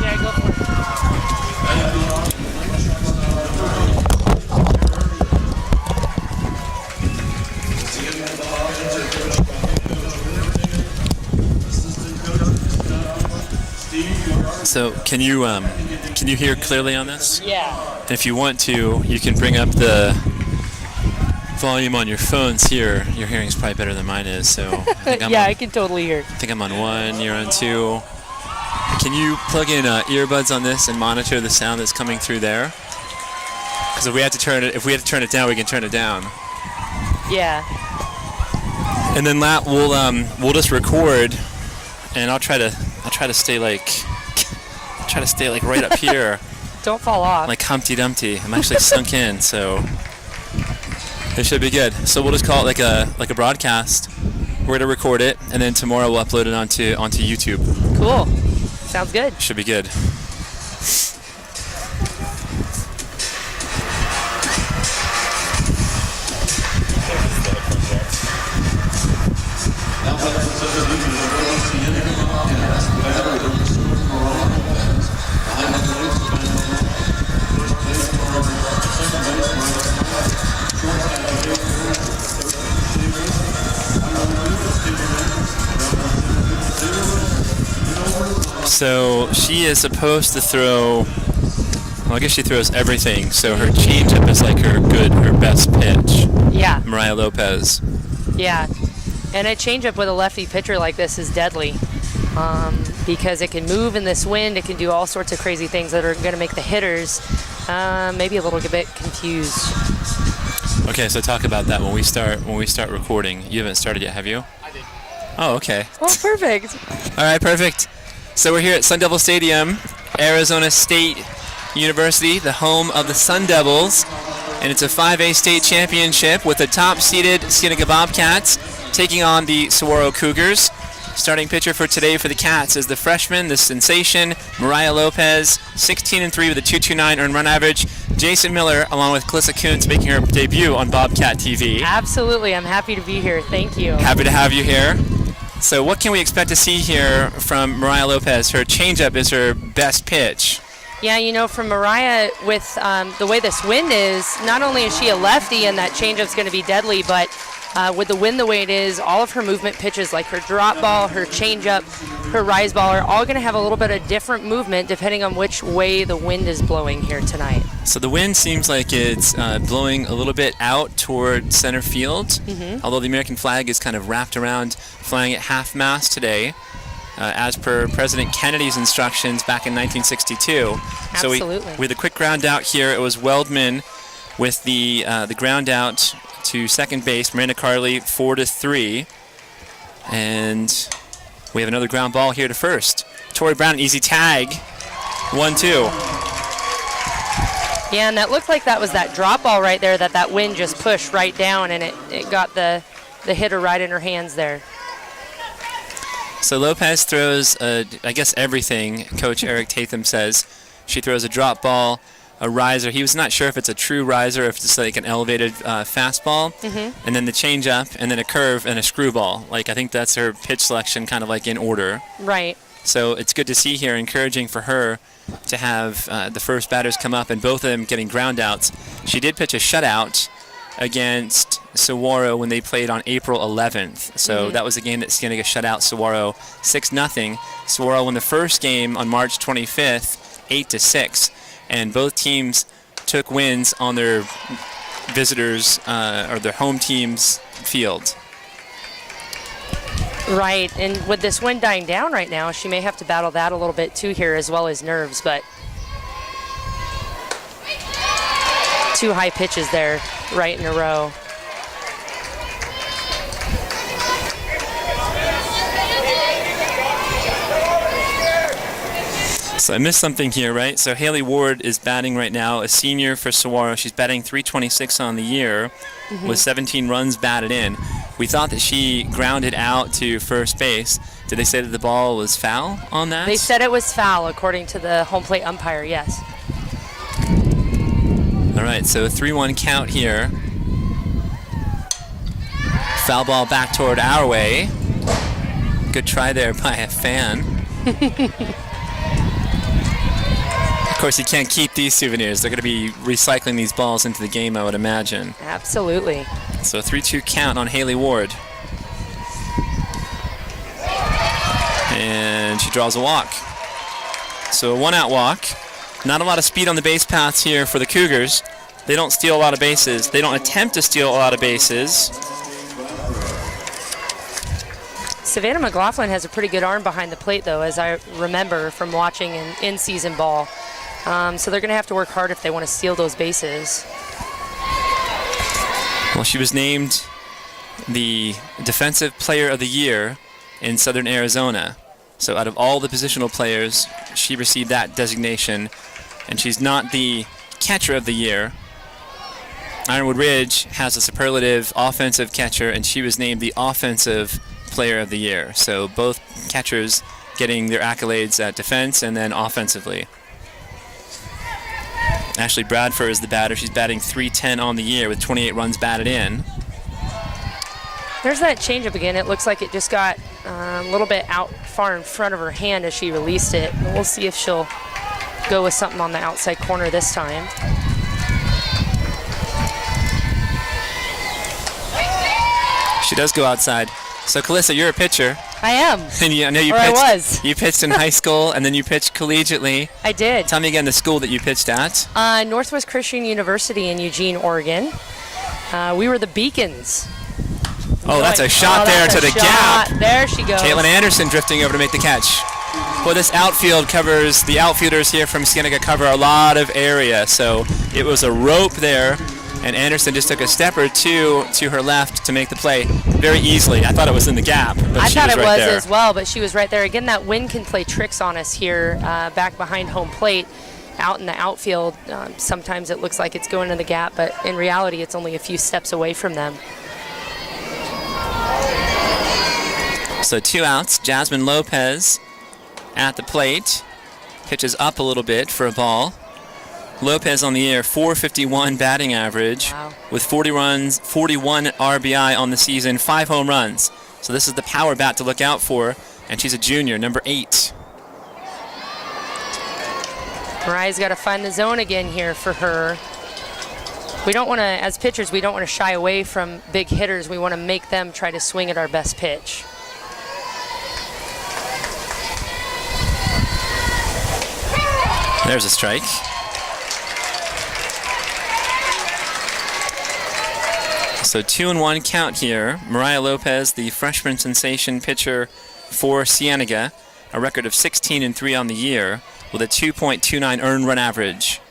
Yeah, go for it. So can you hear clearly on this? Yeah. And if you want to, you can bring up the volume on your phones here. Your hearing's probably better than mine is, so I think I'm Yeah, on, I can totally hear. I think I'm on 1, you're on 2. Can you plug in earbuds on this and monitor the sound that's coming through there? Because if we have to turn it down, we can turn it down. Yeah. And then we'll just record, and I'll try to stay like right up here. Don't fall off. Like Humpty Dumpty. I'm actually sunk in, so it should be good. So we'll just call it like a broadcast. We're gonna record it, and then tomorrow we'll upload it onto YouTube. Cool. Sounds good. Should be good. So she is supposed to throw, well, I guess she throws everything. So her changeup is like her best pitch. Yeah. Mariah Lopez. Yeah. And a changeup with a lefty pitcher like this is deadly because it can move in this wind. It can do all sorts of crazy things that are going to make the hitters maybe a little bit confused. Okay, so talk about that when we start recording. You haven't started yet, have you? I did. Oh, okay. Oh, perfect. All right, perfect. So we're here at Sun Devil Stadium, Arizona State University, the home of the Sun Devils, and it's a 5A state championship with the top-seeded Cienega Bobcats taking on the Sahuaro Cougars. Starting pitcher for today for the Cats is the freshman, the sensation, Mariah Lopez, 16-3 with a 2.29 earned run average. Jason Miller, along with Calissa Kuntz, making her debut on Bobcat TV. Absolutely. I'm happy to be here. Thank you. Happy to have you here. So what can we expect to see here from Mariah Lopez? Her changeup is her best pitch. Yeah, you know, from Mariah, with the way this wind is, not only is she a lefty and that changeup's going to be deadly, but with the wind the way it is, all of her movement pitches, like her drop ball, her changeup, her rise ball, are all going to have a little bit of different movement depending on which way the wind is blowing here tonight. So the wind seems like it's blowing a little bit out toward center field, although the American flag is kind of wrapped around, flying at half-mast today, as per President Kennedy's instructions back in 1962. Absolutely. So with a quick ground out here, it was Weldman with the ground out to second base, Miranda Carley 4-3, and we have another ground ball here to first. Tori Brown, easy tag, 1-2. Yeah, and that looked like that was that drop ball right there that wind just pushed right down, and it got the hitter right in her hands there. So Lopez throws, I guess, everything. Coach Eric Tatham says she throws a drop ball, a riser. He was not sure if it's a true riser or if it's like an elevated fastball, and then the changeup, and then a curve and a screwball. Like, I think that's her pitch selection, kind of like in order. Right. So it's good to see here, encouraging for her to have the first batters come up and both of them getting ground outs. She did pitch a shutout against Sahuaro when they played on April 11th. So that was a game that Cienega shut out Sahuaro 6-0. Sahuaro won the first game on March 25th, 8-6. And both teams took wins on their visitors or their home team's field. Right, and with this wind dying down right now, she may have to battle that a little bit too here, as well as nerves, but two high pitches there right in a row. So I missed something here, right? So Haley Ward is batting right now, a senior for Sahuaro. She's batting .326 on the year with 17 runs batted in. We thought that she grounded out to first base. Did they say that the ball was foul on that? They said it was foul, according to the home plate umpire, yes. All right, so a 3-1 count here. Foul ball back toward our way. Good try there by a fan. Of course, you can't keep these souvenirs. They're going to be recycling these balls into the game, I would imagine. Absolutely. So a 3-2 count on Haley Ward. And she draws a walk. So a 1-out walk. Not a lot of speed on the base paths here for the Cougars. They don't steal a lot of bases. They don't attempt to steal a lot of bases. Savannah McLaughlin has a pretty good arm behind the plate, though, as I remember from watching in-season ball. So they're going to have to work hard if they want to steal those bases. Well, she was named the Defensive Player of the Year in Southern Arizona. So out of all the positional players, she received that designation. And she's not the Catcher of the Year. Ironwood Ridge has a superlative offensive catcher, and she was named the Offensive Player of the Year. So both catchers getting their accolades at defense and then offensively. Ashley Bradford is the batter. She's batting .310 on the year with 28 runs batted in. There's that changeup again. It looks like it just got a little bit out far in front of her hand as she released it. We'll see if she'll go with something on the outside corner this time. She does go outside. So, Calissa, you're a pitcher. I am. And I know you or pitched. I was. You pitched in high school, and then you pitched collegiately. I did. Tell me again the school that you pitched at. Northwest Christian University in Eugene, Oregon. We were the Beacons. Oh, that's a shot there to the gap. There she goes. Kaitlin Anderson drifting over to make the catch. Well, this outfield covers, the outfielders here from Cienega cover a lot of area, so it was a rope there, and Anderson just took a step or two to her left to make the play very easily. I thought it was in the gap, but I she thought was it right was there. as well, but she was right there. Again, that wind can play tricks on us here back behind home plate. Out in the outfield, sometimes it looks like it's going in the gap, but in reality, it's only a few steps away from them. So 2 outs. Jasmine Lopez at the plate. Pitches up a little bit for a ball. Lopez on the air, .451 batting average. Wow. With 40 runs, 41 RBI on the season, 5 home runs. So this is the power bat to look out for, and she's a junior, number 8. Mariah's got to find the zone again here for her. We don't want to, as pitchers, we don't want to shy away from big hitters. We want to make them try to swing at our best pitch. There's a strike. So 2-1 count here. Mariah Lopez, the freshman sensation pitcher for Cienega, a record of 16-3 on the year with a 2.29 earned run average.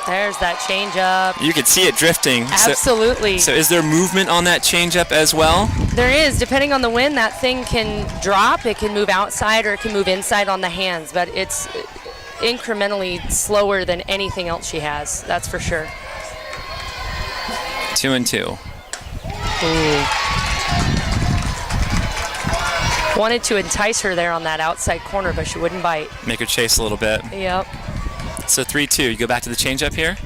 There's that changeup. You could see it drifting. Absolutely. So is there movement on that changeup as well? There is. Depending on the wind, that thing can drop. It can move outside or it can move inside on the hands, but it's incrementally slower than anything else she has. That's for sure. 2-2. Ooh. Wanted to entice her there on that outside corner, but she wouldn't bite. Make her chase a little bit. Yep. So 3-2. You go back to the changeup here?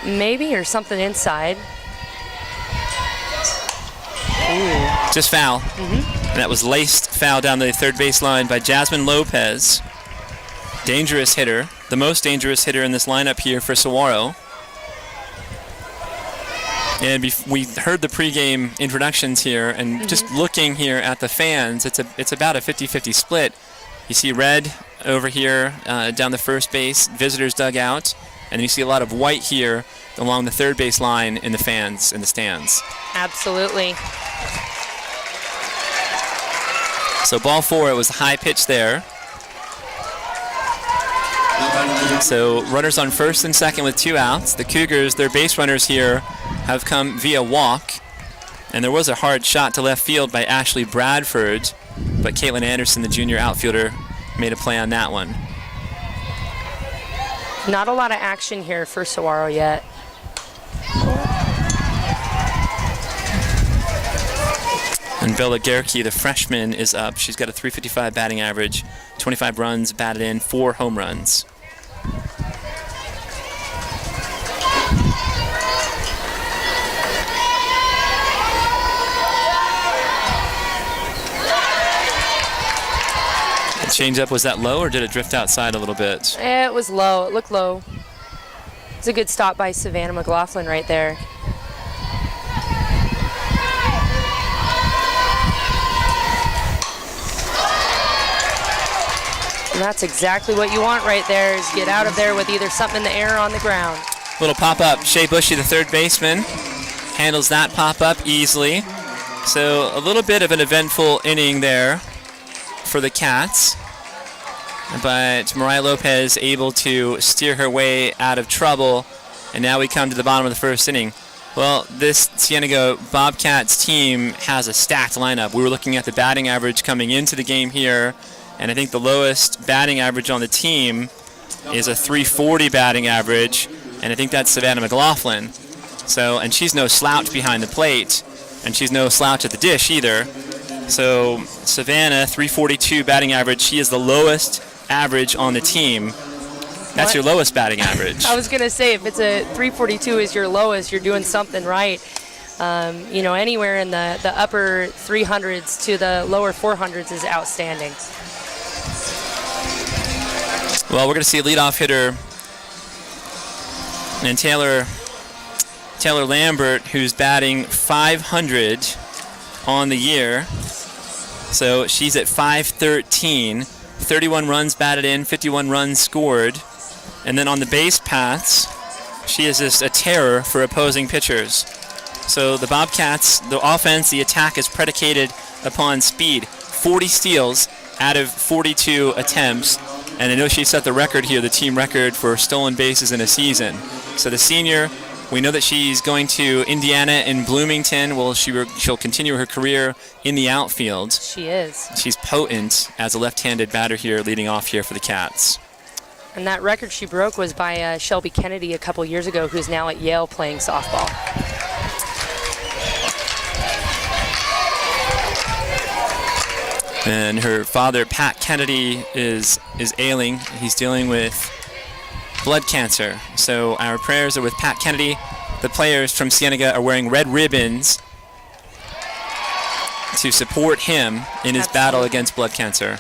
Maybe, or something inside. Ooh. Just foul. And that was laced foul down the third baseline by Jasmine Lopez. Dangerous hitter. The most dangerous hitter in this lineup here for Sahuaro. And we heard the pregame introductions here, and just looking here at the fans, it's about a 50-50 split. You see red over here down the first base, visitors dugout, and then you see a lot of white here along the third base line in the fans in the stands. Absolutely. So ball 4, it was a high pitch there. So runners on first and second with 2 outs. The Cougars, their base runners here, have come via walk. And there was a hard shot to left field by Ashley Bradford, but Kaitlin Anderson, the junior outfielder, made a play on that one. Not a lot of action here for Sahuaro yet. And Bella Gerke, the freshman, is up. She's got a .355 batting average, 25 runs batted in, 4 home runs. The changeup, was that low or did it drift outside a little bit? It was low. It looked low. It's a good stop by Savannah McLaughlin right there. And that's exactly what you want right there, is get out of there with either something in the air or on the ground. Little pop-up. Shea Bushy, the third baseman, handles that pop-up easily. So a little bit of an eventful inning there for the Cats. But Mariah Lopez able to steer her way out of trouble. And now we come to the bottom of the first inning. Well, this Cienega Bobcats team has a stacked lineup. We were looking at the batting average coming into the game here. And I think the lowest batting average on the team is a .340 batting average, and I think that's Savannah McLaughlin. So, and she's no slouch behind the plate, and she's no slouch at the dish either. So Savannah, .342 batting average. She is the lowest average on the team. That's your lowest batting average. I was going to say, if it's a .342 is your lowest, you're doing something right. You know, anywhere in the upper 300s to the lower 400s is outstanding. Well, we're going to see a leadoff hitter, and Kayla Lambert, who's batting .500 on the year. So she's at .513, 31 runs batted in, 51 runs scored. And then on the base paths, she is just a terror for opposing pitchers. So the Bobcats, the offense, the attack is predicated upon speed. 40 steals out of 42 attempts. And I know she set the record here, the team record for stolen bases in a season. So the senior, we know that she's going to Indiana and Bloomington. Well, she'll continue her career in the outfield. She is. She's potent as a left-handed batter here, leading off here for the Cats. And that record she broke was by Shelby Kennedy a couple years ago, who's now at Yale playing softball. And her father, Pat Kennedy, is ailing. He's dealing with blood cancer. So our prayers are with Pat Kennedy. The players from Cienega are wearing red ribbons to support him in his battle against blood cancer.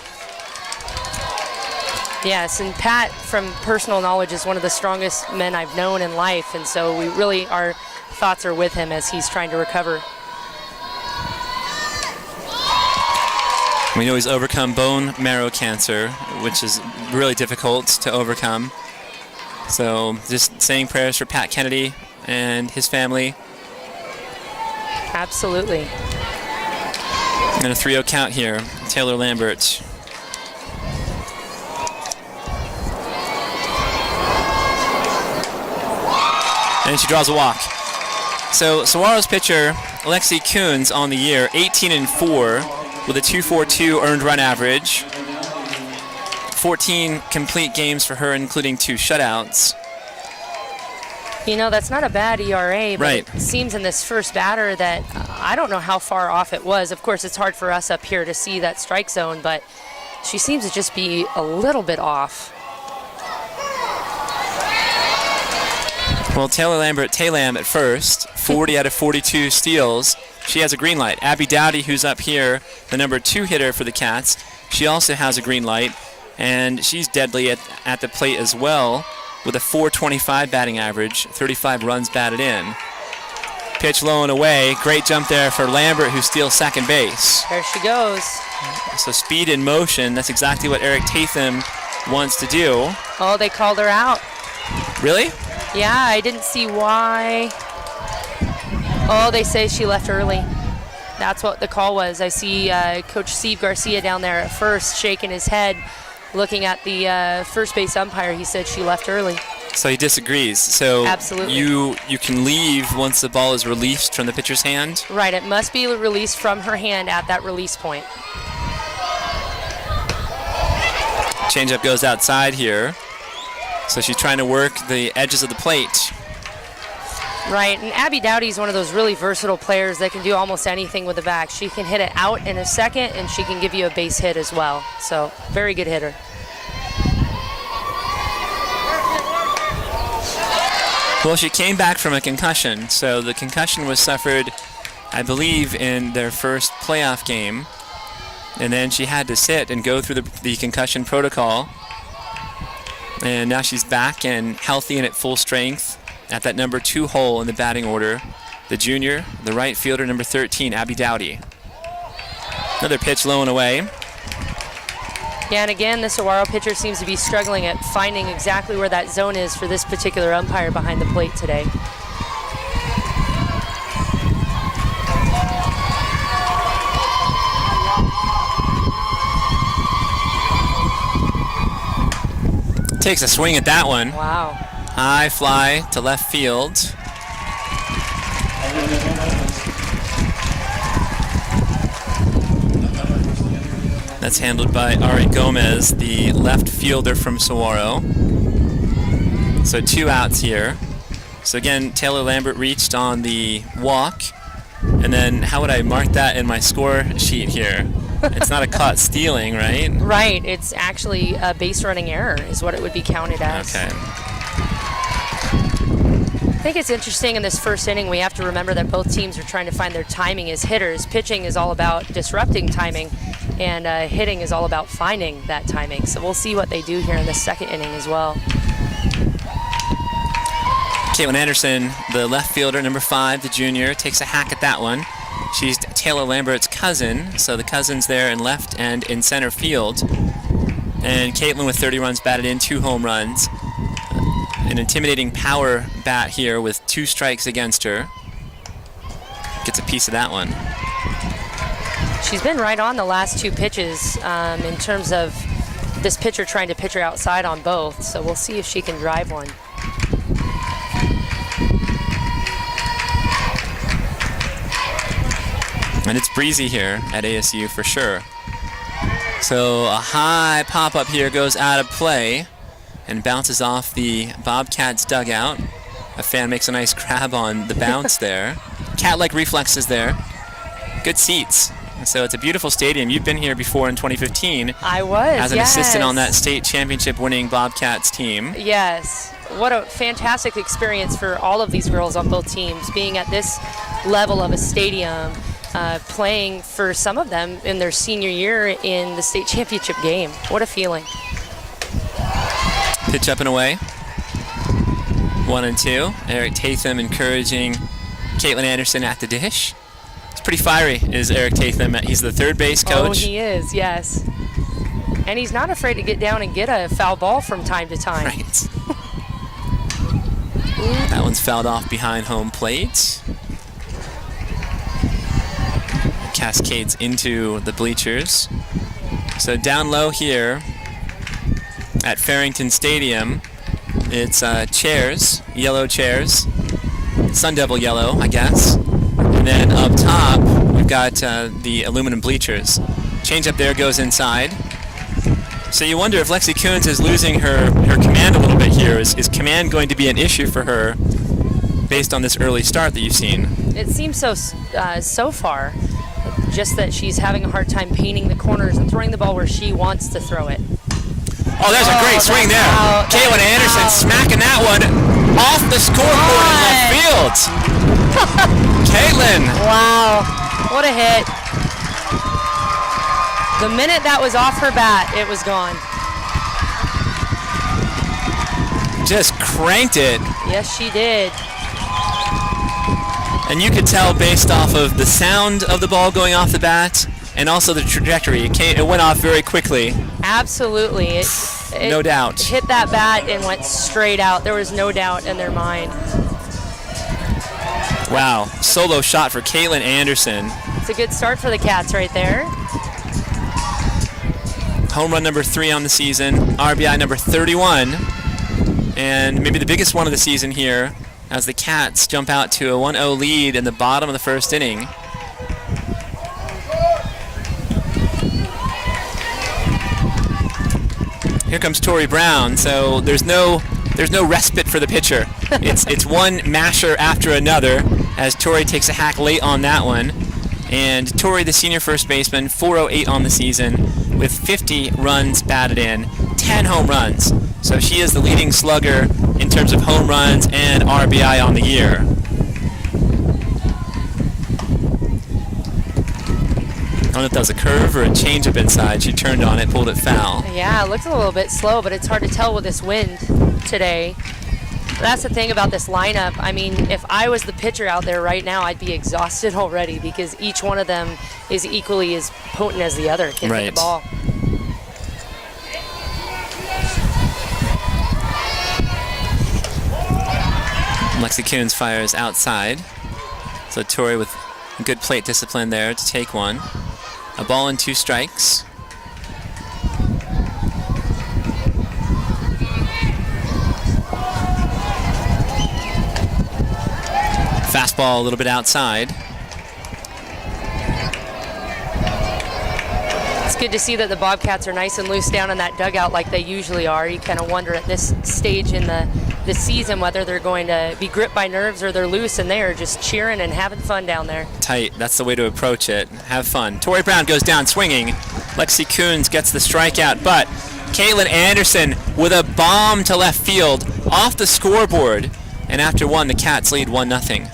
Yes, and Pat, from personal knowledge, is one of the strongest men I've known in life. And so we really, our thoughts are with him as he's trying to recover. We know he's overcome bone marrow cancer, which is really difficult to overcome. So just saying prayers for Pat Kennedy and his family. Absolutely. And a 3-0 count here. Kayla Lambert. And she draws a walk. So Sahuaro's pitcher, Alexi Coons, on the year, 18-4. With a .242 earned run average. 14 complete games for her, including 2 shutouts. You know, that's not a bad ERA, but right. It seems in this first batter that I don't know how far off it was. Of course, it's hard for us up here to see that strike zone, but she seems to just be a little bit off. Well, Taylor Lambert, Tay-Lam at first, 40 out of 42 steals. She has a green light. Abby Dowdy, who's up here, the number 2 hitter for the Cats, she also has a green light, and she's deadly at the plate as well with a .425 batting average, 35 runs batted in. Pitch low and away. Great jump there for Lambert, who steals second base. There she goes. So speed in motion, that's exactly what Eric Tatham wants to do. Oh, they called her out. Really? Yeah, I didn't see why. Oh, they say she left early. That's what the call was. I see Coach Steve Garcia down there at first shaking his head, looking at the first base umpire. He said she left early. So he disagrees. So absolutely, you can leave once the ball is released from the pitcher's hand? Right, it must be released from her hand at that release point. Changeup goes outside here. So she's trying to work the edges of the plate. Right, and Abby Dowdy's one of those really versatile players that can do almost anything with the bat. She can hit it out in a second, and she can give you a base hit as well. So, very good hitter. Well, she came back from a concussion. So the concussion was suffered, I believe, in their first playoff game. And then she had to sit and go through the concussion protocol. And now she's back and healthy and at full strength at that number 2 hole in the batting order. The junior, the right fielder, number 13, Abby Dowdy. Another pitch low and away. Yeah, and again, the Sahuaro pitcher seems to be struggling at finding exactly where that zone is for this particular umpire behind the plate today. Takes a swing at that one. Wow. High fly to left field. That's handled by Ari Gomez, the left fielder from Sahuaro. So 2 outs here. So again, Kayla Lambert reached on the walk. And then how would I mark that in my score sheet here? It's not a caught stealing, right? Right, it's actually a base running error is what it would be counted as. Okay. I think it's interesting in this first inning, we have to remember that both teams are trying to find their timing as hitters. Pitching is all about disrupting timing, and hitting is all about finding that timing. So we'll see what they do here in the second inning as well. Kaitlin Anderson, the left fielder, number 5, the junior, takes a hack at that one. She's Kayla Lambert's cousin, so the cousin's there in left and in center field. And Kaitlin with 30 runs batted in, 2 home runs. An intimidating power bat here with 2 strikes against her. Gets a piece of that one. She's been right on the last 2 pitches in terms of this pitcher trying to pitch her outside on both, so we'll see if she can drive one. And it's breezy here at ASU for sure. So a high pop-up here goes out of play and bounces off the Bobcats dugout. A fan makes a nice grab on the bounce there. Cat-like reflexes there. Good seats. So it's a beautiful stadium. You've been here before in 2015. I was, as an yes. assistant on that state championship winning Bobcats team. Yes. What a fantastic experience for all of these girls on both teams, being at this level of a stadium, playing for some of them in their senior year in the state championship game. What a feeling. Pitch up and away. 1-2. Eric Tatham encouraging Kaitlin Anderson at the dish. It's pretty fiery, is Eric Tatham. He's the third base coach. Oh, he is, yes. And he's not afraid to get down and get a foul ball from time to time. Right. That one's fouled off behind home plate. Cascades into the bleachers. So down low here at Farrington Stadium, it's chairs, yellow chairs, Sun Devil yellow, I guess. And then up top, we've got the aluminum bleachers. Change up there goes inside. So you wonder if Lexi Coons is losing her command a little bit here. Is command going to be an issue for her based on this early start that you've seen? It seems so far. Just that she's having a hard time painting the corners and throwing the ball where she wants to throw it. Oh, there's a great swing there. Kaitlin Anderson smacking that one off the scoreboard in left field. Kaitlin. Wow, what a hit. The minute that was off her bat, it was gone. Just cranked it. Yes, she did. And you could tell based off of the sound of the ball going off the bat and also the trajectory. It went off very quickly. Absolutely. It no doubt. Hit that bat and went straight out. There was no doubt in their mind. Wow. Solo shot for Kaitlin Anderson. It's a good start for the Cats right there. Home run number 3 on the season. RBI number 31. And maybe the biggest one of the season here as the Cats jump out to a 1-0 lead in the bottom of the first inning. Here comes Tori Brown, so there's no respite for the pitcher. It's one masher after another as Tori takes a hack late on that one. And Tori, the senior first baseman, 408 on the season with 50 runs batted in, 10 home runs. So she is the leading slugger in terms of home runs and RBI on the year. I don't know if that was a curve or a changeup inside. She turned on it, pulled it foul. Yeah, it looks a little bit slow, but it's hard to tell with this wind today. That's the thing about this lineup. I mean, if I was the pitcher out there right now, I'd be exhausted already because each one of them is equally as potent as the other. Can hit the ball. Lexi Coons fires outside. So Tori with good plate discipline there to take one. A ball and 2 strikes. Fastball a little bit outside. It's good to see that the Bobcats are nice and loose down in that dugout like they usually are. You kind of wonder at this stage in the season whether they're going to be gripped by nerves or they're loose, and they are just cheering and having fun down there. Tight. That's the way to approach it. Have fun. Tori Brown goes down swinging. Lexi Coons gets the strikeout, but Kaitlin Anderson with a bomb to left field off the scoreboard. And after one, the Cats lead 1-0.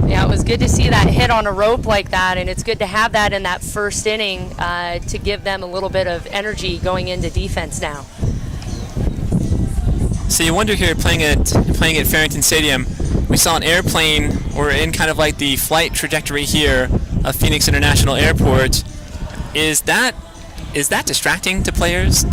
Yeah, it was good to see that hit on a rope like that, and it's good to have that in that first inning to give them a little bit of energy going into defense now. So you wonder here, playing at Farrington Stadium, we saw an airplane, or in kind of like the flight trajectory here of Phoenix International Airport. Is that distracting to players?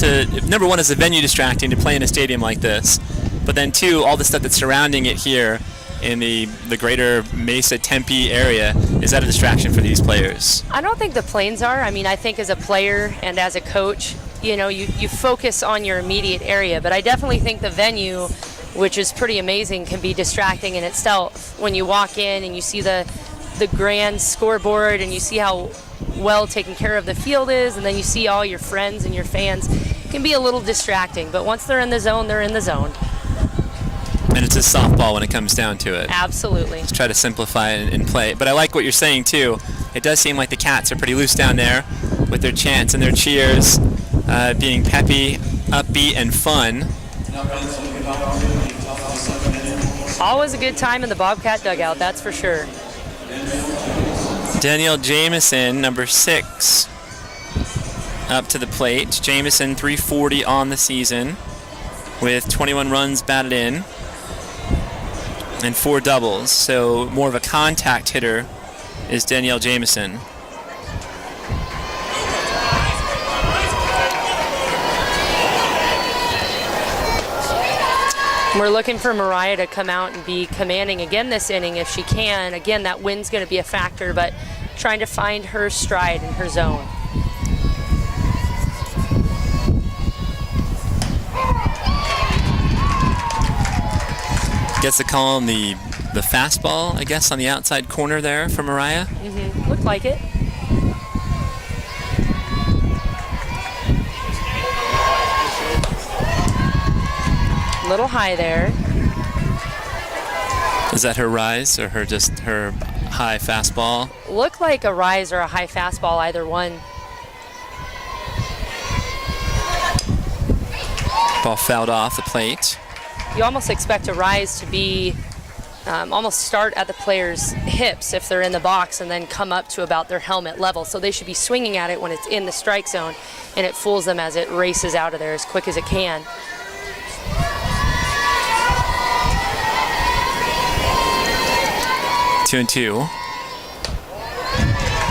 Number one, is the venue distracting to play in a stadium like this? But then two, all the stuff that's surrounding it here in the greater Mesa Tempe area, is that a distraction for these players? I don't think the planes are. I mean, I think as a player and as a coach, you focus on your immediate area, but I definitely think the venue, which is pretty amazing, can be distracting in itself. When you walk in and you see the grand scoreboard and you see how well taken care of the field is, and then you see all your friends and your fans, it can be a little distracting, but once they're in the zone, they're in the zone. And it's a softball when it comes down to it. Absolutely. Let's try to simplify it and play. But I like what you're saying, too. It does seem like the Cats are pretty loose down there with their chants and their cheers, being peppy, upbeat, and fun. Always a good time in the Bobcat dugout, that's for sure. Danielle Jamison, number 6, up to the plate. Jamison, 340 on the season with 21 runs batted in and 4 doubles. So more of a contact hitter is Danielle Jamison. We're looking for Mariah to come out and be commanding again this inning if she can. Again, that wind's going to be a factor, but trying to find her stride in her zone. Gets the call on the fastball, I guess, on the outside corner there for Mariah. Mm-hmm. Looked like it. A little high there. Is that her rise or just her high fastball? Looked like a rise or a high fastball, either one. Ball fouled off the plate. You almost expect a rise to be almost start at the player's hips if they're in the box and then come up to about their helmet level. So they should be swinging at it when it's in the strike zone, and it fools them as it races out of there as quick as it can. Two and two.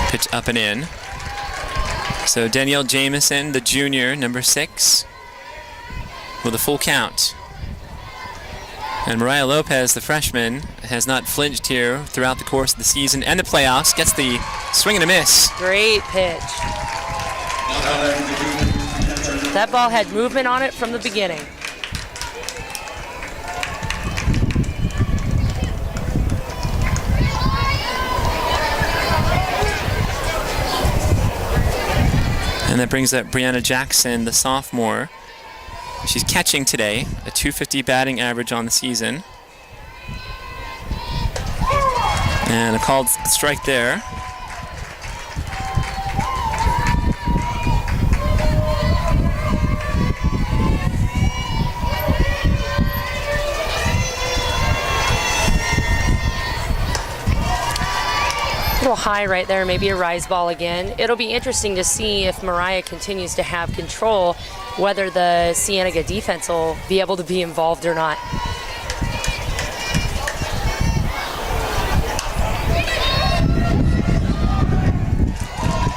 Pitch up and in. So Danielle Jamison, the junior, number 6, with a full count. And Mariah Lopez, the freshman, has not flinched here throughout the course of the season and the playoffs. Gets the swing and a miss. Great pitch. That ball had movement on it from the beginning. And that brings up Brianna Jackson, the sophomore, She's catching today, a .250 batting average on the season. And a called strike there. Little high right there, maybe a rise ball again. It'll be interesting to see if Mariah continues to have control, whether the Cienega defense will be able to be involved or not.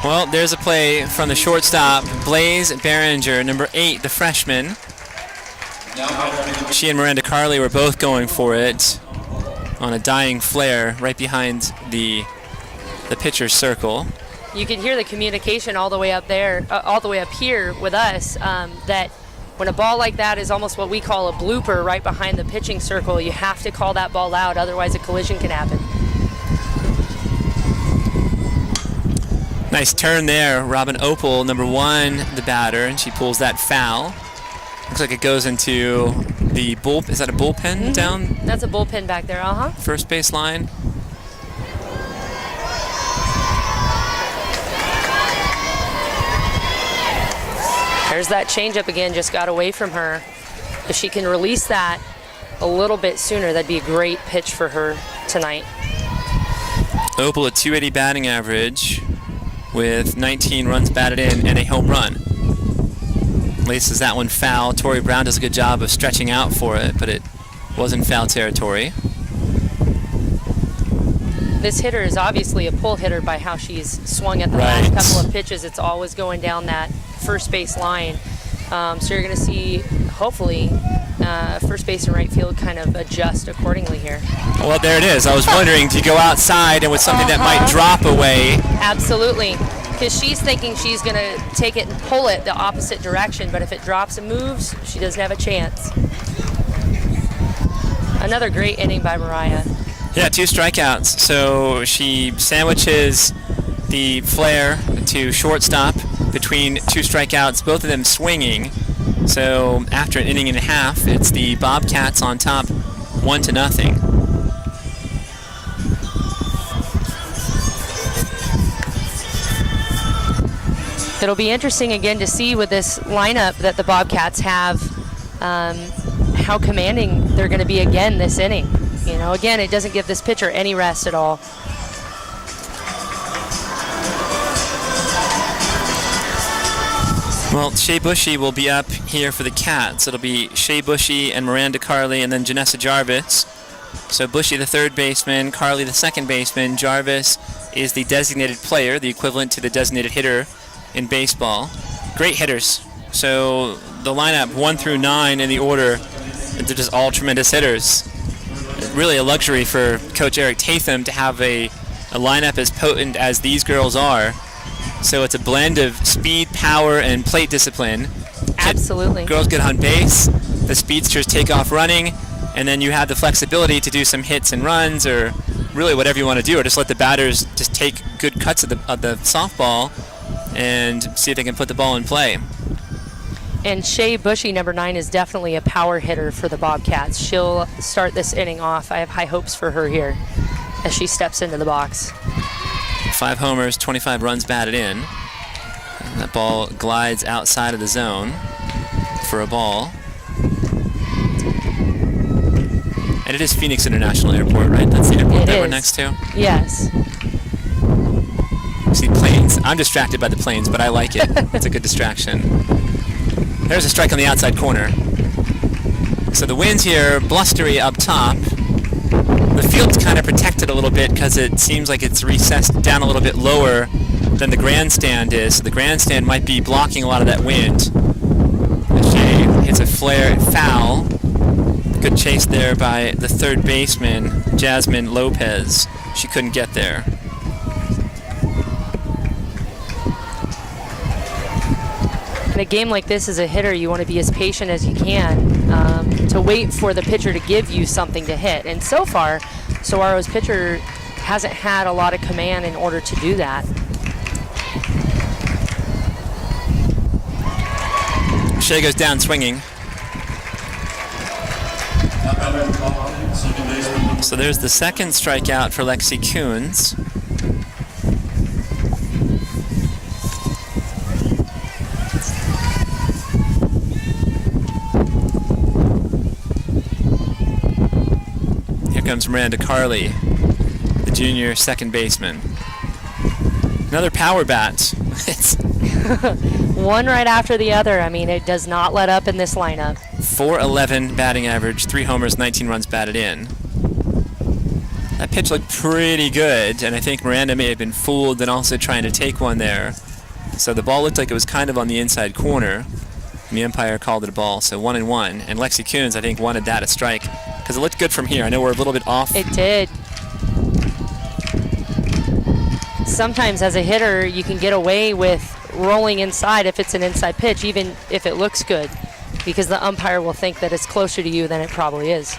Well, there's a play from the shortstop, Blaze Behringer, number 8, the freshman. She and Miranda Carley were both going for it on a dying flare right behind the pitcher's circle. You can hear the communication all the way up there, all the way up here with us, that when a ball like that is almost what we call a blooper right behind the pitching circle, you have to call that ball out, otherwise a collision can happen. Nice turn there. Robin Opel, number 1, the batter, and she pulls that foul. Looks like it goes into the bull. Is that a bullpen down? That's a bullpen back there, First base line. There's that changeup again, just got away from her. If she can release that a little bit sooner, that'd be a great pitch for her tonight. Opel, a .280 batting average with 19 runs batted in and a home run. Laces that one foul. Tori Brown does a good job of stretching out for it, but it was in foul territory. This hitter is obviously a pull hitter by how she's swung at the last couple of pitches. It's always going down that first base line. So you're going to see, hopefully, first base and right field kind of adjust accordingly here. Well, there it is. I was wondering, do you go outside and with something that might drop away? Absolutely, because she's thinking she's going to take it and pull it the opposite direction, but if it drops and moves, she doesn't have a chance. Another great inning by Mariah. Yeah, 2 strikeouts. So she sandwiches the flare to shortstop between 2 strikeouts, both of them swinging. So after an inning and a half, it's the Bobcats on top 1-0. It'll be interesting again to see with this lineup that the Bobcats have, how commanding they're going to be again this inning. You know, again, it doesn't give this pitcher any rest at all. Well, Shea Bushy will be up here for the Cats. It'll be Shea Bushy and Miranda Carley and then Janessa Jarvis. So Bushy, the third baseman, Carley, the second baseman. Jarvis is the designated player, the equivalent to the designated hitter in baseball. Great hitters. So the lineup 1 through 9 in the order, they're just all tremendous hitters. Really a luxury for Coach Eric Tatham to have a lineup as potent as these girls are. So it's a blend of speed, power, and plate discipline. Absolutely. Girls get on base, the speedsters take off running, and then you have the flexibility to do some hits and runs, or really whatever you want to do, or just let the batters just take good cuts of the softball and see if they can put the ball in play. And Shea Bushy, number 9, is definitely a power hitter for the Bobcats. She'll start this inning off. I have high hopes for her here as she steps into the box. 5 homers, 25 runs batted in. And that ball glides outside of the zone for a ball. And it is Phoenix International Airport, right? That's the airport that we're next to? Yes. See planes. I'm distracted by the planes, but I like it. It's a good distraction. There's a strike on the outside corner. So the wind's here, blustery up top. The field's kind of protected a little bit because it seems like it's recessed down a little bit lower than the grandstand is. So the grandstand might be blocking a lot of that wind. Shea hits a flare foul. Good chase there by the third baseman, Jasmine Lopez. She couldn't get there. In a game like this, as a hitter, you want to be as patient as you can to wait for the pitcher to give you something to hit. And so far, Sahuaro's pitcher hasn't had a lot of command in order to do that. Shea goes down swinging. So there's the second strikeout for Lexi Coons. Here comes Miranda Carley, the junior second baseman. Another power bat. One right after the other. I mean, it does not let up in this lineup. 411 batting average, 3 homers, 19 runs batted in. That pitch looked pretty good, and I think Miranda may have been fooled and also trying to take one there. So the ball looked like it was kind of on the inside corner, and the umpire called it a ball, so 1-1. And Lexi Coons, I think, wanted that a strike because it looked good from here. I know we're a little bit off. It did. Sometimes as a hitter, you can get away with rolling inside if it's an inside pitch, even if it looks good, because the umpire will think that it's closer to you than it probably is.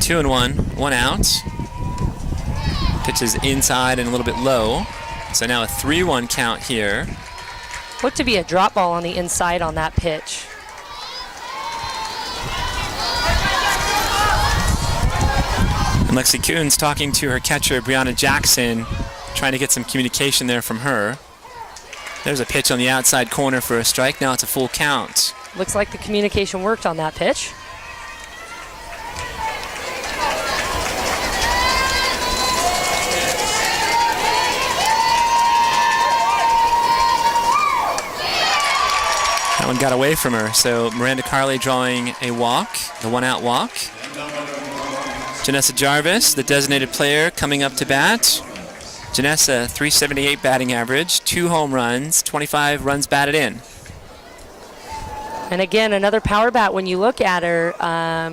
Two and one out. Pitch is inside and a little bit low. So now a 3-1 count here. Looked to be a drop ball on the inside on that pitch. And Lexi Coons talking to her catcher, Brianna Jackson, trying to get some communication there from her. There's a pitch on the outside corner for a strike. Now it's a full count. Looks like the communication worked on that pitch. That one got away from her. So Miranda Carley drawing a walk, the 1-out walk. Janessa Jarvis, the designated player, coming up to bat. Janessa, 378 batting average, 2 home runs, 25 runs batted in. And again, another power bat when you look at her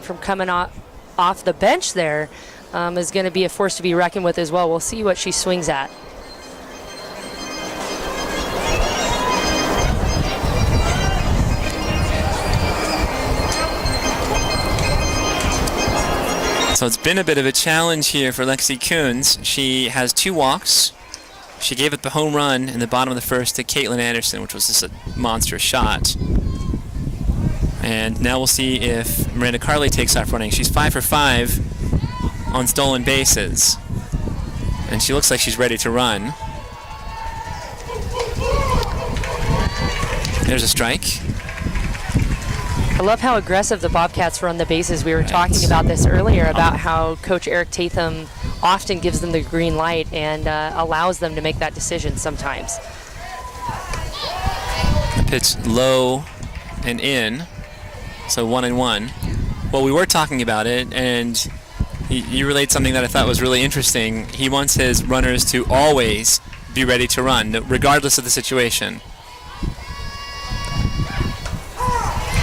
from coming off the bench there is going to be a force to be reckoned with as well. We'll see what she swings at. So it's been a bit of a challenge here for Lexi Coons. She has 2 walks. She gave up the home run in the bottom of the first to Kaitlin Anderson, which was just a monster shot. And now we'll see if Miranda Carley takes off running. She's 5 for 5 on stolen bases. And she looks like she's ready to run. There's a strike. I love how aggressive the Bobcats run the bases. We were talking about this earlier, about how Coach Eric Tatham often gives them the green light and allows them to make that decision sometimes. The pitch low and in, so 1-1. Well, we were talking about it, and you relayed something that I thought was really interesting. He wants his runners to always be ready to run, regardless of the situation.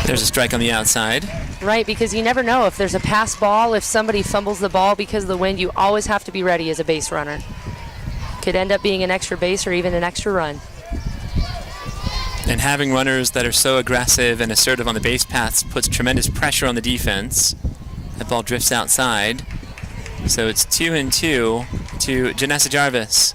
There's a strike on the outside. Right, because you never know if there's a pass ball, if somebody fumbles the ball because of the wind, you always have to be ready as a base runner. Could end up being an extra base or even an extra run. And having runners that are so aggressive and assertive on the base paths puts tremendous pressure on the defense. That ball drifts outside. So it's 2-2 to Janessa Jarvis.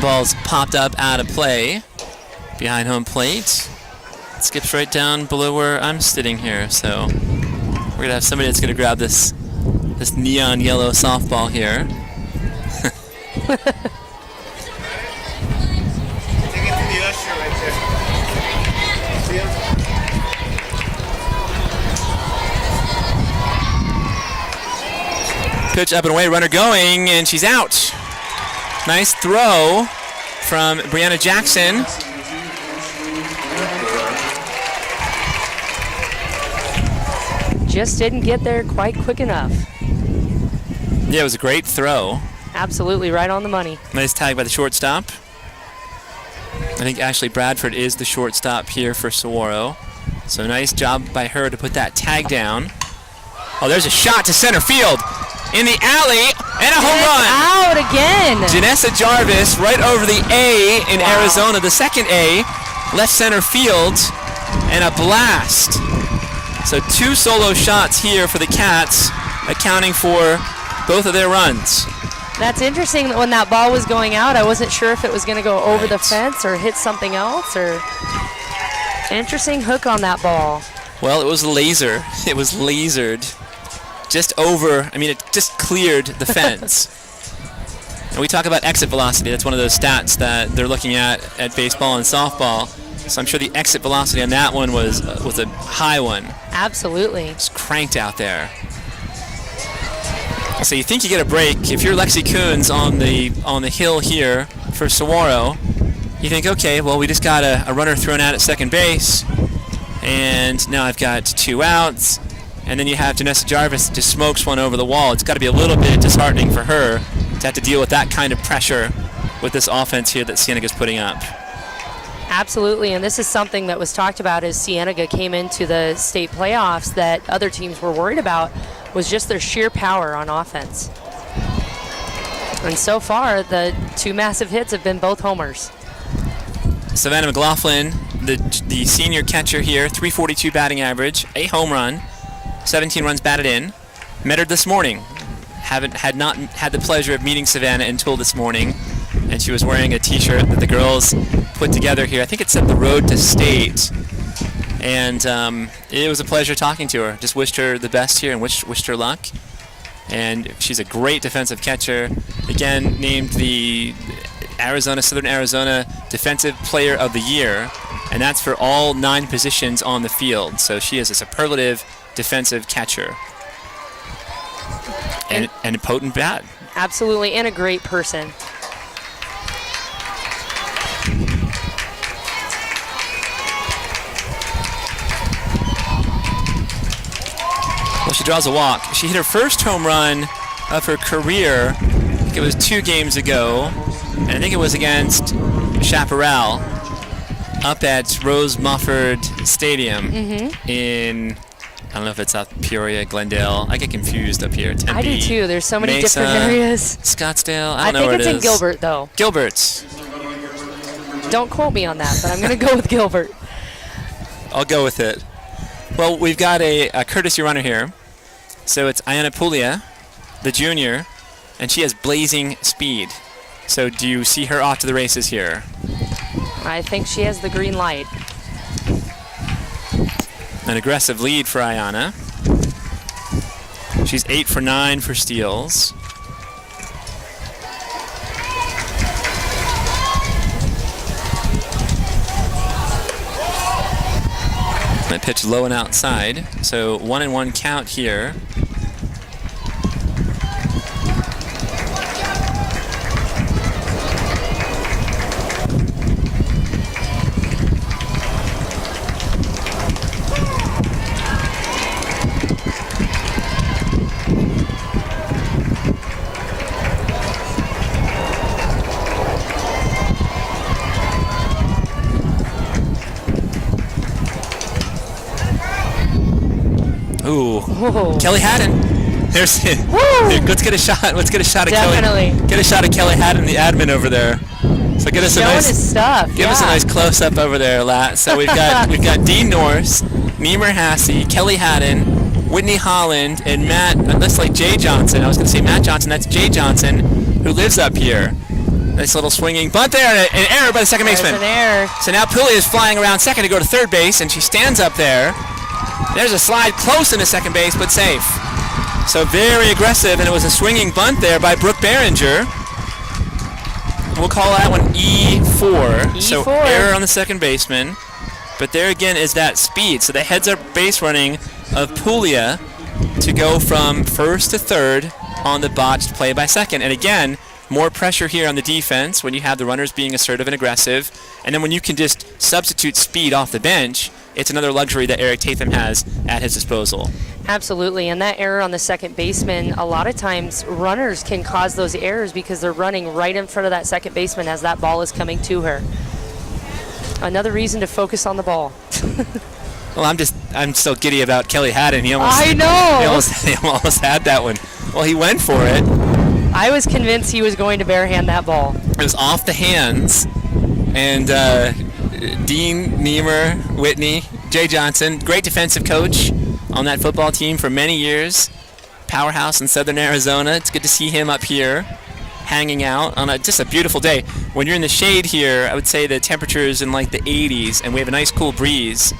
Ball's popped up out of play behind home plate. It skips right down below where I'm sitting here, so we're gonna have somebody that's gonna grab this neon yellow softball here. Pitch up and away, runner going, and she's out. Nice throw from Brianna Jackson. Just didn't get there quite quick enough. Yeah, it was a great throw. Absolutely right on the money. Nice tag by the shortstop. I think Ashley Bradford is the shortstop here for Sahuaro. So nice job by her to put that tag down. Oh, there's a shot to center field. In the alley, and a home run. Out again. Janessa Jarvis right over the A in Arizona, the second A, left center field. and a blast. So 2 solo shots here for the Cats, accounting for both of their runs. That's interesting that when that ball was going out, I wasn't sure if it was going to go over the fence or hit something else. Or interesting hook on that ball. Well, it was laser. It was lasered just over. I mean, it just cleared the fence. And we talk about exit velocity. That's one of those stats that they're looking at baseball and softball. So I'm sure the exit velocity on that one was a high one. Absolutely. It's cranked out there. So you think you get a break. If you're Lexi Coons on the hill here for Sahuaro, you think, okay, well, we just got a runner thrown out at second base, and now I've got 2 outs, and then you have Janessa Jarvis just smokes one over the wall. It's got to be a little bit disheartening for her to have to deal with that kind of pressure with this offense here that Cienega's putting up. Absolutely, and this is something that was talked about as Cienega came into the state playoffs that other teams were worried about, was just their sheer power on offense. And so far, the 2 massive hits have been both homers. Savannah McLaughlin, the senior catcher here, .342 batting average, a home run, 17 runs batted in. Met her this morning. Had not had the pleasure of meeting Savannah until this morning, and she was wearing a T-shirt that the girls put together here. I think it said "The Road to State," and it was a pleasure talking to her. Just wished her the best here and wished her luck. And she's a great defensive catcher. Again, named the Southern Arizona Defensive Player of the Year, and that's for all 9 positions on the field. So she is a superlative defensive catcher. And a potent bat. Absolutely, and a great person. Well, she draws a walk. She hit her first home run of her career. I think it was 2 games ago, and I think it was against Chaparral up at Rose Mufford Stadium in, I don't know if it's South Peoria, Glendale. I get confused up here. Tempe, I do too. There's so many Mesa, different areas. Scottsdale. I don't know where it is. I think it's in Gilbert, though. Gilbert's. Don't quote me on that, but I'm going to go with Gilbert. I'll go with it. Well, we've got a courtesy runner here. So it's Ayane Puglia, the junior, and she has blazing speed. So do you see her off to the races here? I think she has the green light. An aggressive lead for Ayana. She's 8 for 9 for steals. That pitch low and outside, so 1-1 count here. Ooh. Whoa. Kelly Haddon. There's. Let's get a shot. Let's get a shot of Definitely. Kelly. Get a shot of Kelly Haddon, the admin over there. So get us a nice. His stuff. Give us a nice close up over there, Lat. So we've got Dean Norse, Neemer Hassey, Kelly Haddon, Whitney Holland, and Matt. That's like Jay Johnson. I was going to say Matt Johnson. That's Jay Johnson, who lives up here. Nice little swinging bunt there, and an error by the second baseman. An error. So now Puglia is flying around second to go to third base, and she stands up there. There's a slide close into second base, but safe. So very aggressive, and it was a swinging bunt there by Brooke Behringer. We'll call that one E4. So error on the second baseman. But there again is that speed. So the heads-up base running of Puglia to go from first to third on the botched play by second. And again, more pressure here on the defense when you have the runners being assertive and aggressive. And then when you can just substitute speed off the bench, it's another luxury that Eric Tatham has at his disposal. Absolutely, and that error on the second baseman, a lot of times runners can cause those errors because they're running right in front of that second baseman as that ball is coming to her. Another reason to focus on the ball. Well, I'm still giddy about Kelly Haddon. He almost had that one. Well, he went for it. I was convinced he was going to barehand that ball. It was off the hands, and Dean, Neemer, Whitney Jay Johnson, great defensive coach on that football team for many years. Powerhouse in Southern Arizona. It's good to see him up here hanging out on just a beautiful day. When you're in the shade here, I would say the temperature is in like the 80s, and we have a nice cool breeze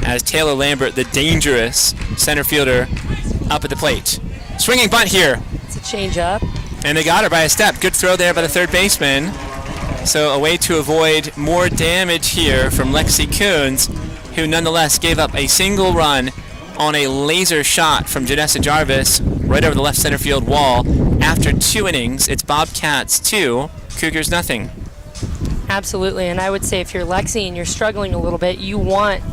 as Kayla Lambert, the dangerous center fielder, up at the plate. Swinging bunt here. It's a change up. And they got her by a step. Good throw there by the third baseman. So a way to avoid more damage here from Lexi Coons, who nonetheless gave up a single run on a laser shot from Janessa Jarvis right over the left center field wall. After 2 innings, it's Bobcats 2, Cougars nothing. Absolutely, and I would say if you're Lexi and you're struggling a little bit, you want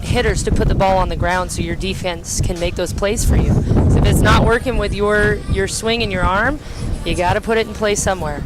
hitters to put the ball on the ground so your defense can make those plays for you. So if it's not working with your swing and your arm, you got to put it in play somewhere.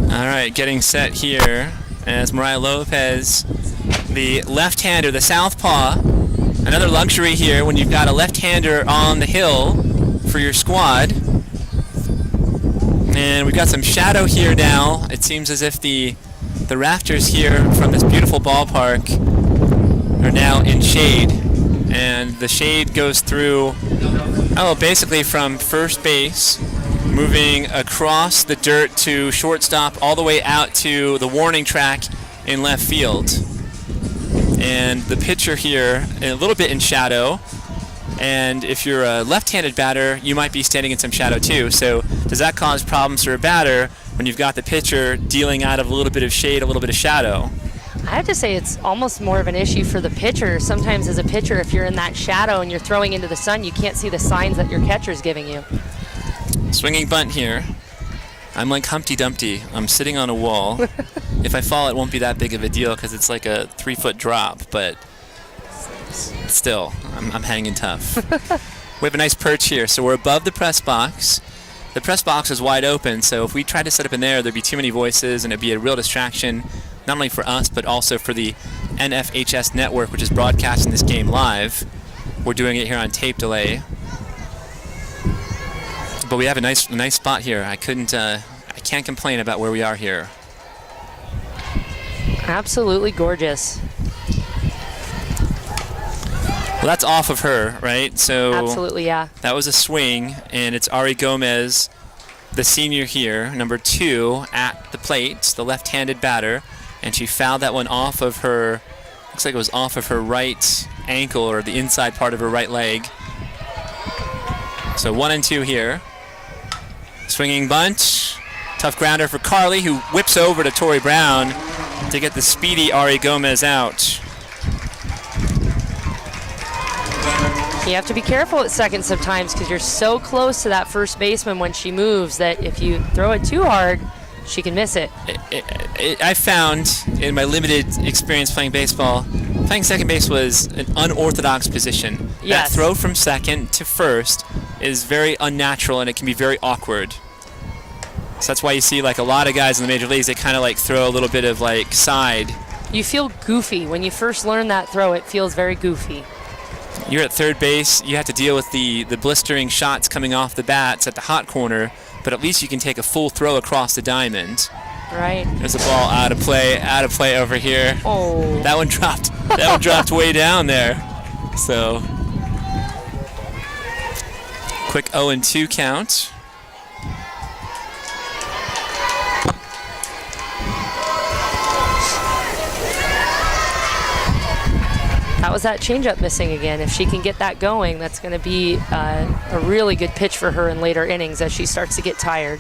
All right, getting set here as Mariah Lopez, the left-hander, the southpaw. Another luxury here when you've got a left-hander on the hill for your squad. And we've got some shadow here now. It seems as if the rafters here from this beautiful ballpark are now in shade. And the shade goes through, basically from first base, moving across the dirt to shortstop all the way out to the warning track in left field. And the pitcher here a little bit in shadow, and if you're a left-handed batter, you might be standing in some shadow too. So does that cause problems for a batter when you've got the pitcher dealing out of a little bit of shade, a little bit of shadow? I have to say it's almost more of an issue for the pitcher. Sometimes as a pitcher, if you're in that shadow and you're throwing into the sun, you can't see the signs that your catcher's giving you. Swinging bunt here. I'm like Humpty Dumpty. I'm sitting on a wall. If I fall, it won't be that big of a deal because it's like a 3-foot drop, but still, I'm hanging tough. We have a nice perch here, so we're above the press box. The press box is wide open, so if we tried to set up in there, there'd be too many voices and it'd be a real distraction, not only for us, but also for the NFHS network, which is broadcasting this game live. We're doing it here on tape delay. But we have a nice spot here. I can't complain about where we are here. Absolutely gorgeous. Well, that's off of her, right? So absolutely, yeah. That was a swing, and it's Ari Gomez, the senior here, number 2 at the plate, the left-handed batter, and she fouled that one off of her. Looks like it was off of her right ankle or the inside part of her right leg. So 1-2 here. Swinging bunt. Tough grounder for Carly, who whips over to Tori Brown to get the speedy Ari Gomez out. You have to be careful at second sometimes because you're so close to that first baseman when she moves that if you throw it too hard, she can miss it. I found in my limited experience playing baseball, playing second base was an unorthodox position. Yes. That throw from second to first is very unnatural and it can be very awkward. So that's why you see like a lot of guys in the major leagues, they kind of like throw a little bit of like side. You feel goofy. When you first learn that throw, it feels very goofy. You're at third base, you have to deal with the blistering shots coming off the bats at the hot corner, but at least you can take a full throw across the diamond. Right. There's a ball out of play over here. Oh. That one dropped way down there. So quick 0-2 count. That was that changeup missing again. If she can get that going, that's going to be a really good pitch for her in later innings as she starts to get tired.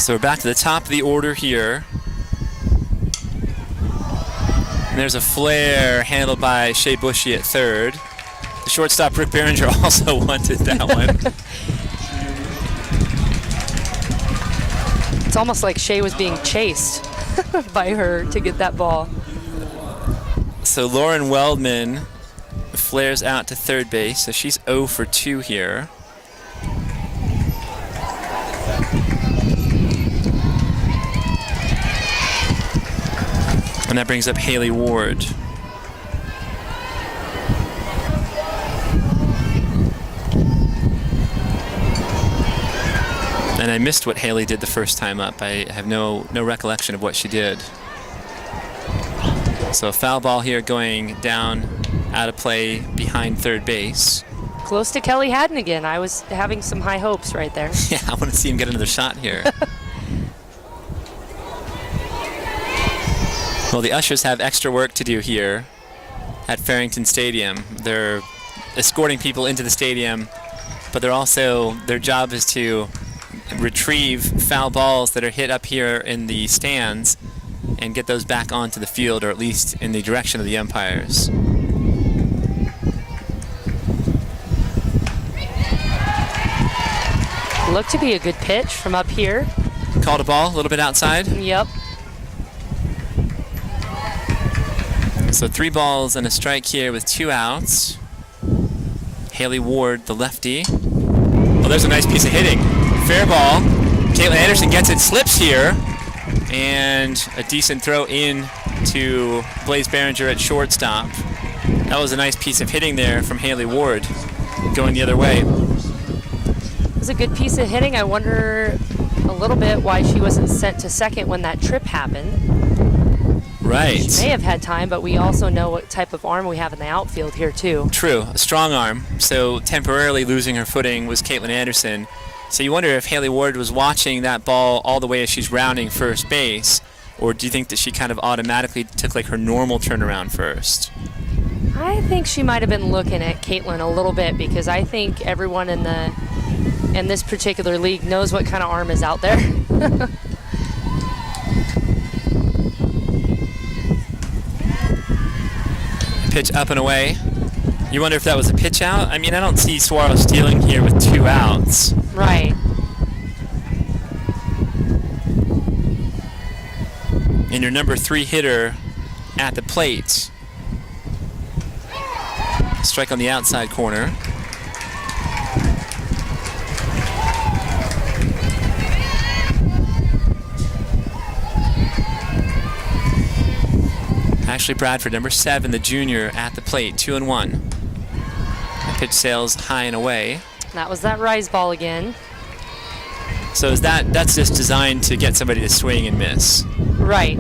So we're back to the top of the order here. And there's a flare handled by Shea Bushy at third. The shortstop, Rick Behringer, also wanted that one. It's almost like Shea was being chased by her to get that ball. So Lauren Weldman flares out to third base, so she's 0 for 2 here. And that brings up Haley Ward. And I missed what Haley did the first time up. I have no recollection of what she did. So a foul ball here going down out of play behind third base. Close to Kelly Haddon again. I was having some high hopes right there. Yeah, I want to see him get another shot here. Well, the ushers have extra work to do here at Farrington Stadium. They're escorting people into the stadium, but they're also, their job is to retrieve foul balls that are hit up here in the stands and get those back onto the field, or at least in the direction of the umpires. Looked to be a good pitch from up here. Called a ball a little bit outside. Yep. So 3 balls and a strike here with 2 outs. Haley Ward, the lefty. Oh, there's a nice piece of hitting. Fair ball. Kaitlin Anderson gets it, slips here, and a decent throw in to Blaze Behringer at shortstop. That was a nice piece of hitting there from Haley Ward, going the other way. It was a good piece of hitting. I wonder a little bit why she wasn't sent to second when that trip happened. Right. She may have had time, but we also know what type of arm we have in the outfield here too. True, a strong arm. So temporarily losing her footing was Kaitlin Anderson. So you wonder if Haley Ward was watching that ball all the way as she's rounding first base, or do you think that she kind of automatically took like her normal turnaround first? I think she might have been looking at Kaitlin a little bit, because I think everyone in this particular league knows what kind of arm is out there. Pitch up and away. You wonder if that was a pitch out? I mean, I don't see Sahuaro stealing here with 2 outs. Right. And your number 3 hitter at the plate. Strike on the outside corner. Ashley Bradford, number 7, the junior, at the plate, 2-1. The pitch sails high and away. That was that rise ball again. So that's just designed to get somebody to swing and miss. Right.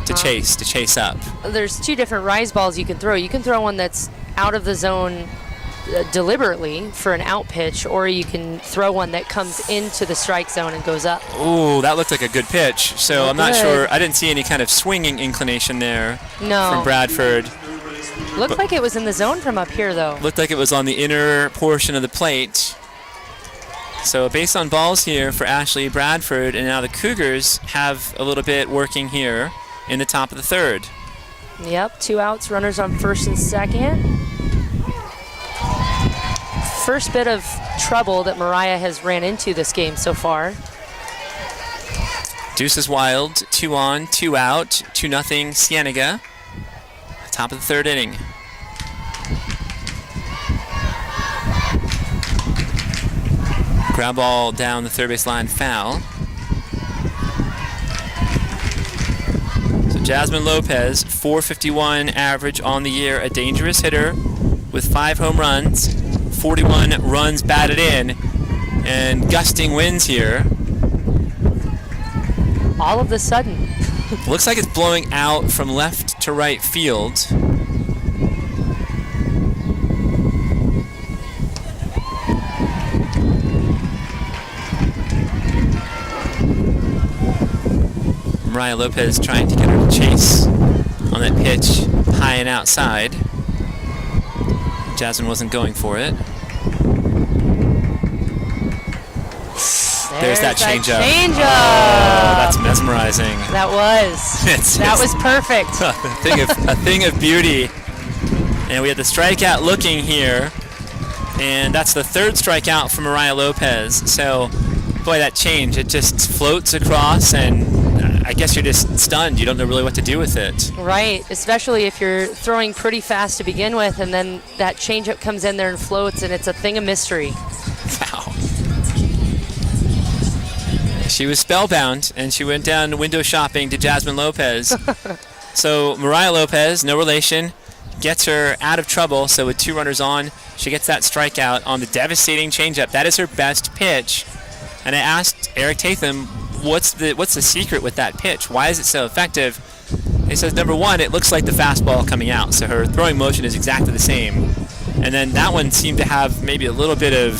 To chase up. There's 2 different rise balls you can throw. You can throw one that's out of the zone deliberately for an out pitch, or you can throw one that comes into the strike zone and goes up. Ooh, that looked like a good pitch. So I'm not sure. I didn't see any kind of swinging inclination there from Bradford. Looked like it was in the zone from up here, though. Looked like it was on the inner portion of the plate. So a base on balls here for Ashley Bradford, and now the Cougars have a little bit working here in the top of the 3rd. Yep, 2 outs, runners on first and second. First bit of trouble that Mariah has ran into this game so far. Deuce is wild, 2 on, 2 out, 2-0 Cienega. Top of the 3rd inning. Ground ball down the third base line, foul. So Jasmine Lopez, .451 average on the year, a dangerous hitter with 5 home runs, 41 runs batted in, and gusting winds here. All of a sudden. Looks like it's blowing out from left to right field. Mariah Lopez trying to get her to chase on that pitch high and outside. Jasmine wasn't going for it. There's that changeup. Changeup. Oh, that's mesmerizing. That was. That was perfect. a thing of beauty. And we had the strikeout looking here. And that's the third strikeout for Mariah Lopez. So, boy, that change, it just floats across, and I guess you're just stunned. You don't know really what to do with it. Right, especially if you're throwing pretty fast to begin with, and then that changeup comes in there and floats, and it's a thing of mystery. Wow. She was spellbound, and she went down window shopping to Jasmine Lopez. So Mariah Lopez, no relation, gets her out of trouble. So with 2 runners on, she gets that strikeout on the devastating changeup. That is her best pitch. And I asked Eric Tatham, what's the secret with that pitch? Why is it so effective? He says, number one, it looks like the fastball coming out. So her throwing motion is exactly the same. And then that one seemed to have maybe a little bit of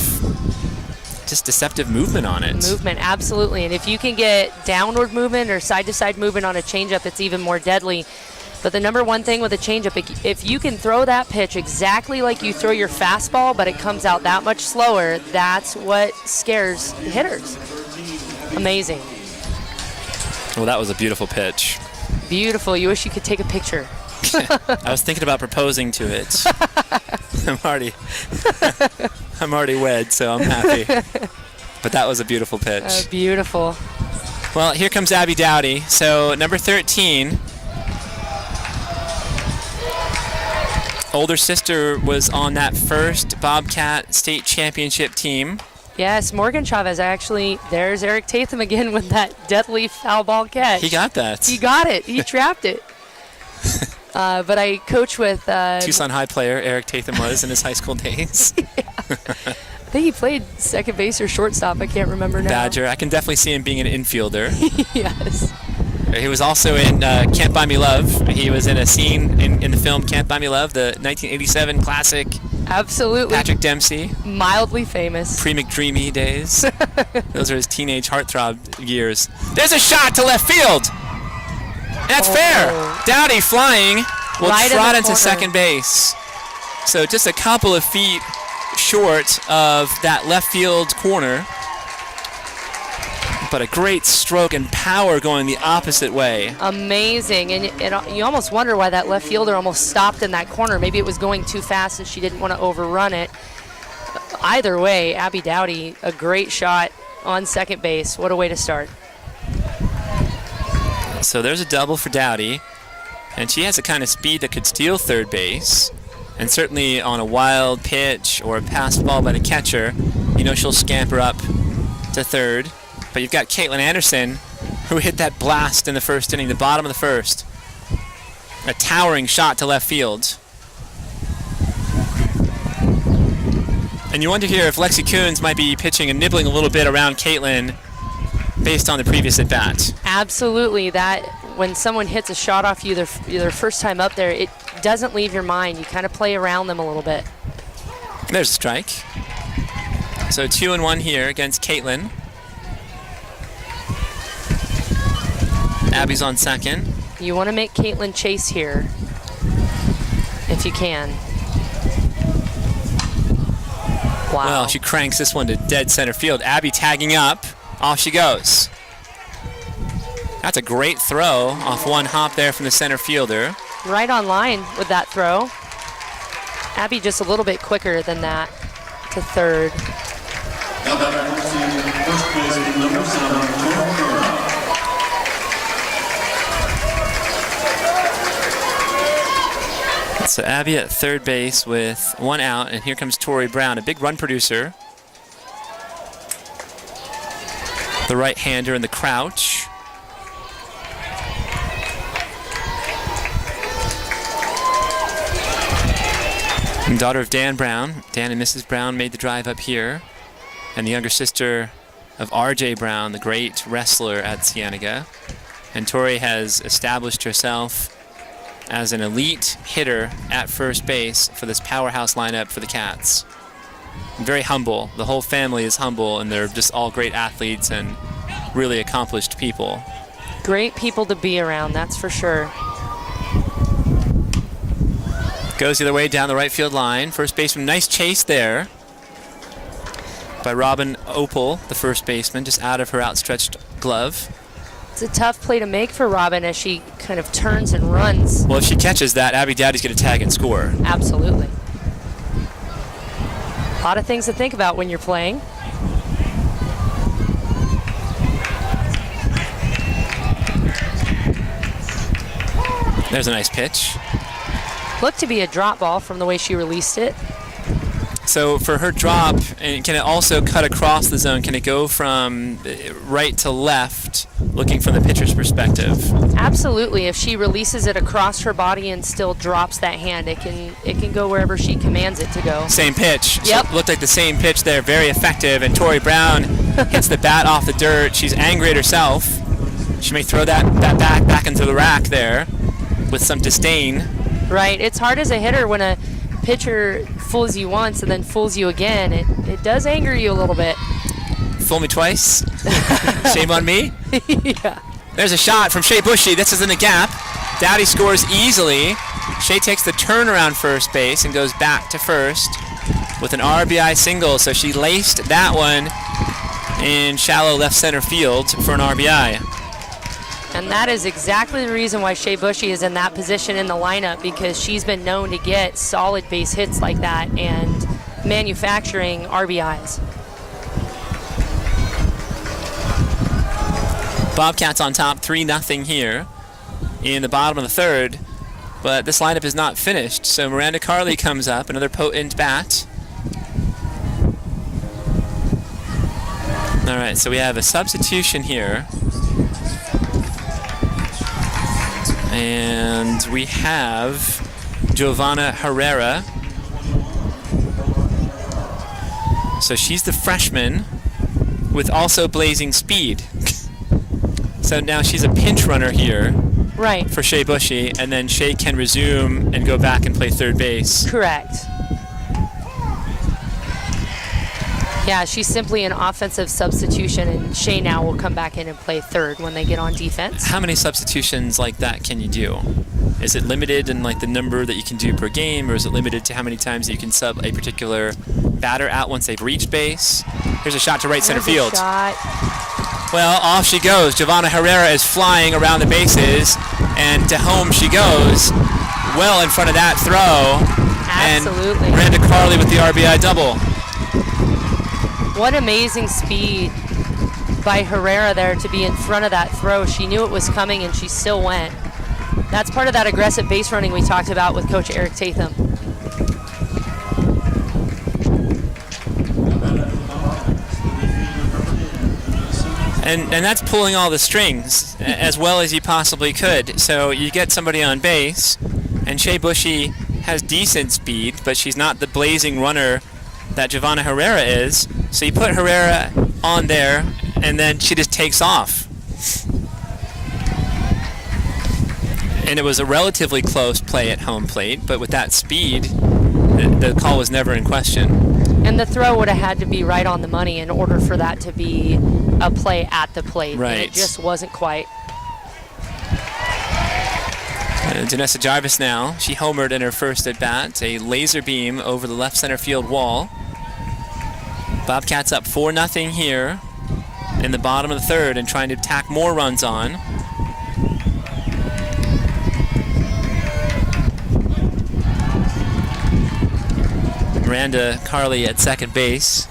just deceptive movement on it. Movement, absolutely. And if you can get downward movement or side-to-side movement on a changeup, it's even more deadly. But the number one thing with a changeup, if you can throw that pitch exactly like you throw your fastball, but it comes out that much slower, that's what scares hitters. Amazing. Well, that was a beautiful pitch. Beautiful. You wish you could take a picture. I was thinking about proposing to it. I'm already wed, so I'm happy. But that was a beautiful pitch. Beautiful. Well, here comes Abby Dowdy. So number 13. Older sister was on that first Bobcat state championship team. Yes, Morgan Chavez. There's Eric Tatham again with that deadly foul ball catch. He got that. He got it. He trapped it. But I coach with... Tucson High player Eric Tatham was in his high school days. I think he played second base or shortstop. I can't remember now. Badger. I can definitely see him being an infielder. Yes. He was also in Can't Buy Me Love. He was in a scene in the film Can't Buy Me Love, the 1987 classic. Absolutely. Patrick Dempsey. Mildly famous. Pre-McDreamy days. Those are his teenage heartthrob years. There's a shot to left field. That's fair. Dowdy flying will trot into second base. So just a couple of feet short of that left field corner. But a great stroke and power going the opposite way. Amazing. And you almost wonder why that left fielder almost stopped in that corner. Maybe it was going too fast and she didn't want to overrun it. Either way, Abby Dowdy, a great shot on second base. What a way to start. So there's a double for Dowdy. And she has the kind of speed that could steal third base. And certainly on a wild pitch or a passed ball by the catcher, you know she'll scamper up to third. But you've got Kaitlin Anderson, who hit that blast in the first inning, the bottom of the first. A towering shot to left field. And you wonder here if Lexi Coons might be pitching and nibbling a little bit around Kaitlin based on the previous at-bat. Absolutely. That when someone hits a shot off you their first time up there, it doesn't leave your mind. You kind of play around them a little bit. There's a strike. So 2-1 here against Kaitlin. Abby's on second. You want to make Kaitlin chase here, if you can. Wow. Well, she cranks this one to dead center field. Abby tagging up. Off she goes. That's a great throw off one hop there from the center fielder. Right on line with that throw. Abby just a little bit quicker than that to third. First place, number 7, So Abby at third base with one out, and here comes Tori Brown, a big run producer. The right-hander in the crouch. And daughter of Dan Brown. Dan and Mrs. Brown made the drive up here. And the younger sister of R.J. Brown, the great wrestler at Cienega. And Tori has established herself as an elite hitter at first base for this powerhouse lineup for the Cats. Very humble. The whole family is humble, and they're just all great athletes and really accomplished people. Great people to be around, that's for sure. Goes the other way down the right field line. First baseman, nice chase there. by Robin Opal, the first baseman, just out of her outstretched glove. It's a tough play to make for Robin as she kind of turns and runs. Well, if she catches that, Abby Dowdy's going to tag and score. Absolutely. A lot of things to think about when you're playing. There's a nice pitch. Looked to be a drop ball from the way she released it. So for her drop, and can it also cut across the zone? Can it go from right to left, looking from the pitcher's perspective? Absolutely. If she releases it across her body and still drops that hand, it can go wherever she commands it to go. Same pitch. Yep. So looked like the same pitch there, very effective. And Tori Brown hits the bat off the dirt. She's angry at herself. She may throw that back into the rack there with some disdain. Right. It's hard as a hitter when a pitcher fools you once and then fools you again. It does anger you a little bit. Fool me twice. Shame on me. Yeah. There's a shot from Shea Bushy. This is in the gap. Dowdy scores easily. Shea takes the turnaround first base and goes back to first with an RBI single. So she laced that one in shallow left center field for an RBI. And that is exactly the reason why Shea Bushy is in that position in the lineup, because she's been known to get solid base hits like that and manufacturing RBIs. Bobcats on top, 3-0 here in the bottom of the third. But this lineup is not finished, so Miranda Carley comes up, another potent bat. All right, so we have a substitution here. And we have Giovanna Herrera. So she's the freshman with also blazing speed. So now she's a pinch runner here. Right. For Shea Bushy, and then Shea can resume and go back and play third base. Correct. Yeah, she's simply an offensive substitution, and Shea now will come back in and play third when they get on defense. How many substitutions like that can you do? Is it limited in like the number that you can do per game, or is it limited to how many times you can sub a particular batter out once they've reached base? Here's a shot to right center field. Well, off she goes. Giovanna Herrera is flying around the bases, and to home she goes. Well in front of that throw. Absolutely. And Miranda Carley with the RBI double. What amazing speed by Herrera there to be in front of that throw. She knew it was coming, and she still went. That's part of that aggressive base running we talked about with Coach Eric Tatham. And that's pulling all the strings as well as you possibly could. So you get somebody on base, and Shea Bushy has decent speed, but she's not the blazing runner that Giovanna Herrera is. So you put Herrera on there, and then she just takes off. And it was a relatively close play at home plate, but with that speed, the call was never in question. And the throw would have had to be right on the money in order for that to be a play at the plate. Right. And it just wasn't quite. Janessa Jarvis now, she homered in her first at bat, a laser beam over the left center field wall. Bobcats up 4-0 here in the bottom of the third and trying to tack more runs on. Miranda Carley at second base,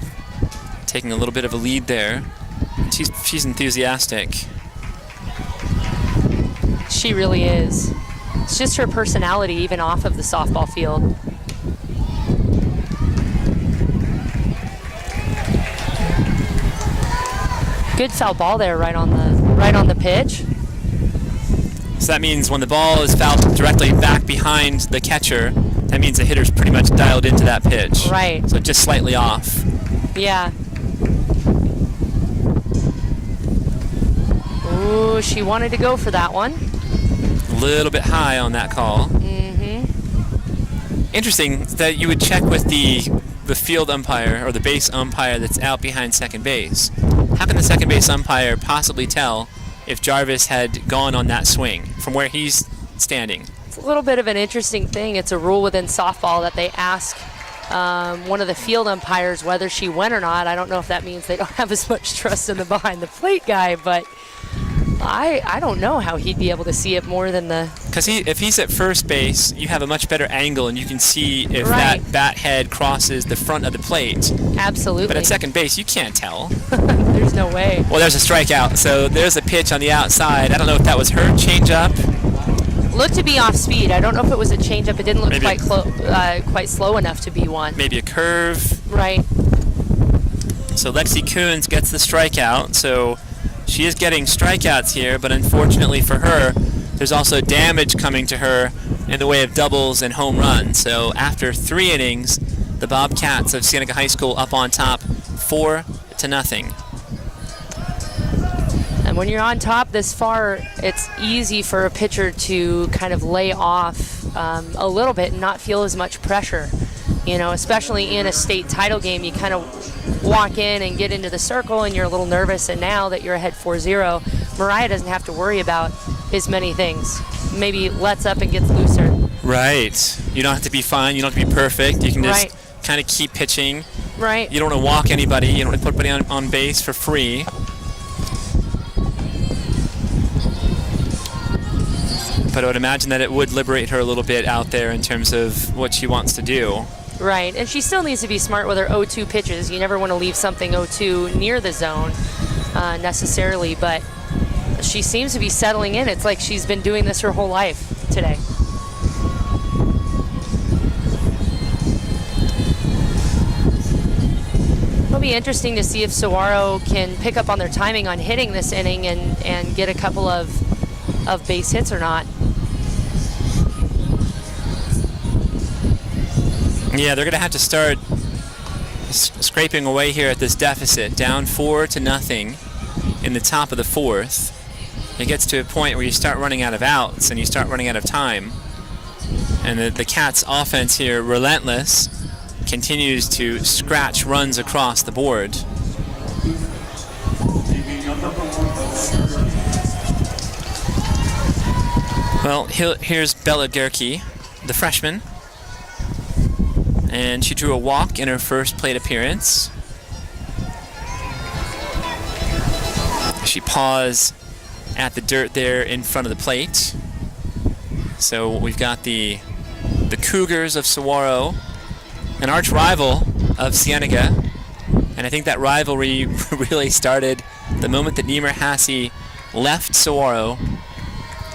taking a little bit of a lead there. She's enthusiastic. She really is. It's just her personality, even off of the softball field. Good foul ball there, right on the pitch. So that means when the ball is fouled directly back behind the catcher, that means the hitter's pretty much dialed into that pitch. Right. So just slightly off. Yeah. Ooh, she wanted to go for that one. A little bit high on that call. Mm-hmm. Interesting that you would check with the field umpire or the base umpire that's out behind second base. How can the second base umpire possibly tell if Jarvis had gone on that swing from where he's standing? It's a little bit of an interesting thing. It's a rule within softball that they ask one of the field umpires whether she went or not. I don't know if that means they don't have as much trust in the behind the plate guy, but I don't know how he'd be able to see it more than the... Because if he's at first base, you have a much better angle, and you can see if Right. that bat head crosses the front of the plate. Absolutely. But at second base, you can't tell. There's no way. Well, there's a strikeout, so there's a pitch on the outside. I don't know if that was her changeup. Looked to be off speed. I don't know if it was a changeup. It didn't look Maybe quite slow enough to be one. Maybe a curve. Right. So Lexi Coons gets the strikeout. So she is getting strikeouts here, but unfortunately for her, there's also damage coming to her in the way of doubles and home runs. So after 3 innings, the Bobcats of Cienega High School up on top, 4-0. And when you're on top this far, it's easy for a pitcher to kind of lay off a little bit and not feel as much pressure. You know, especially in a state title game, you kind of walk in and get into the circle and you're a little nervous, and now that you're ahead 4-0, Mariah doesn't have to worry about as many things. Maybe lets up and gets looser. Right. You don't have to be fine. You don't have to be perfect. You can just Right. kind of keep pitching. Right. You don't want to walk anybody. You don't want to put anybody on base for free. But I would imagine that it would liberate her a little bit out there in terms of what she wants to do. Right, and she still needs to be smart with her 0-2 pitches. You never want to leave something 0-2 near the zone necessarily, but she seems to be settling in. It's like she's been doing this her whole life today. It'll be interesting to see if Sahuaro can pick up on their timing on hitting this inning and get a couple of base hits or not. Yeah, they're going to have to start scraping away here at this deficit. Down 4-0 in the top of the 4th. It gets to a point where you start running out of outs and you start running out of time. And the Cats' offense here, relentless, continues to scratch runs across the board. Well, here's Bella Gerke, the freshman. And she drew a walk in her first plate appearance. She paused at the dirt there in front of the plate. So we've got the Cougars of Sahuaro, an arch rival of Cienega. And I think that rivalry really started the moment that Niemer Hasse left Sahuaro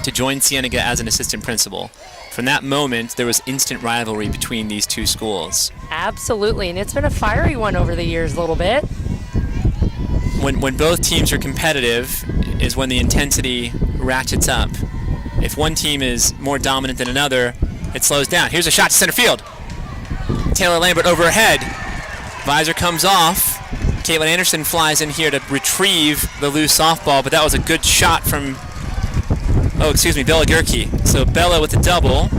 to join Cienega as an assistant principal. From that moment, there was instant rivalry between these two schools. Absolutely, and it's been a fiery one over the years a little bit. When both teams are competitive is when the intensity ratchets up. If one team is more dominant than another, it slows down. Here's a shot to center field. Kayla Lambert over her head. Visor comes off. Kaitlin Anderson flies in here to retrieve the loose softball, but that was a good shot from Bella Gerke. So Bella with the double.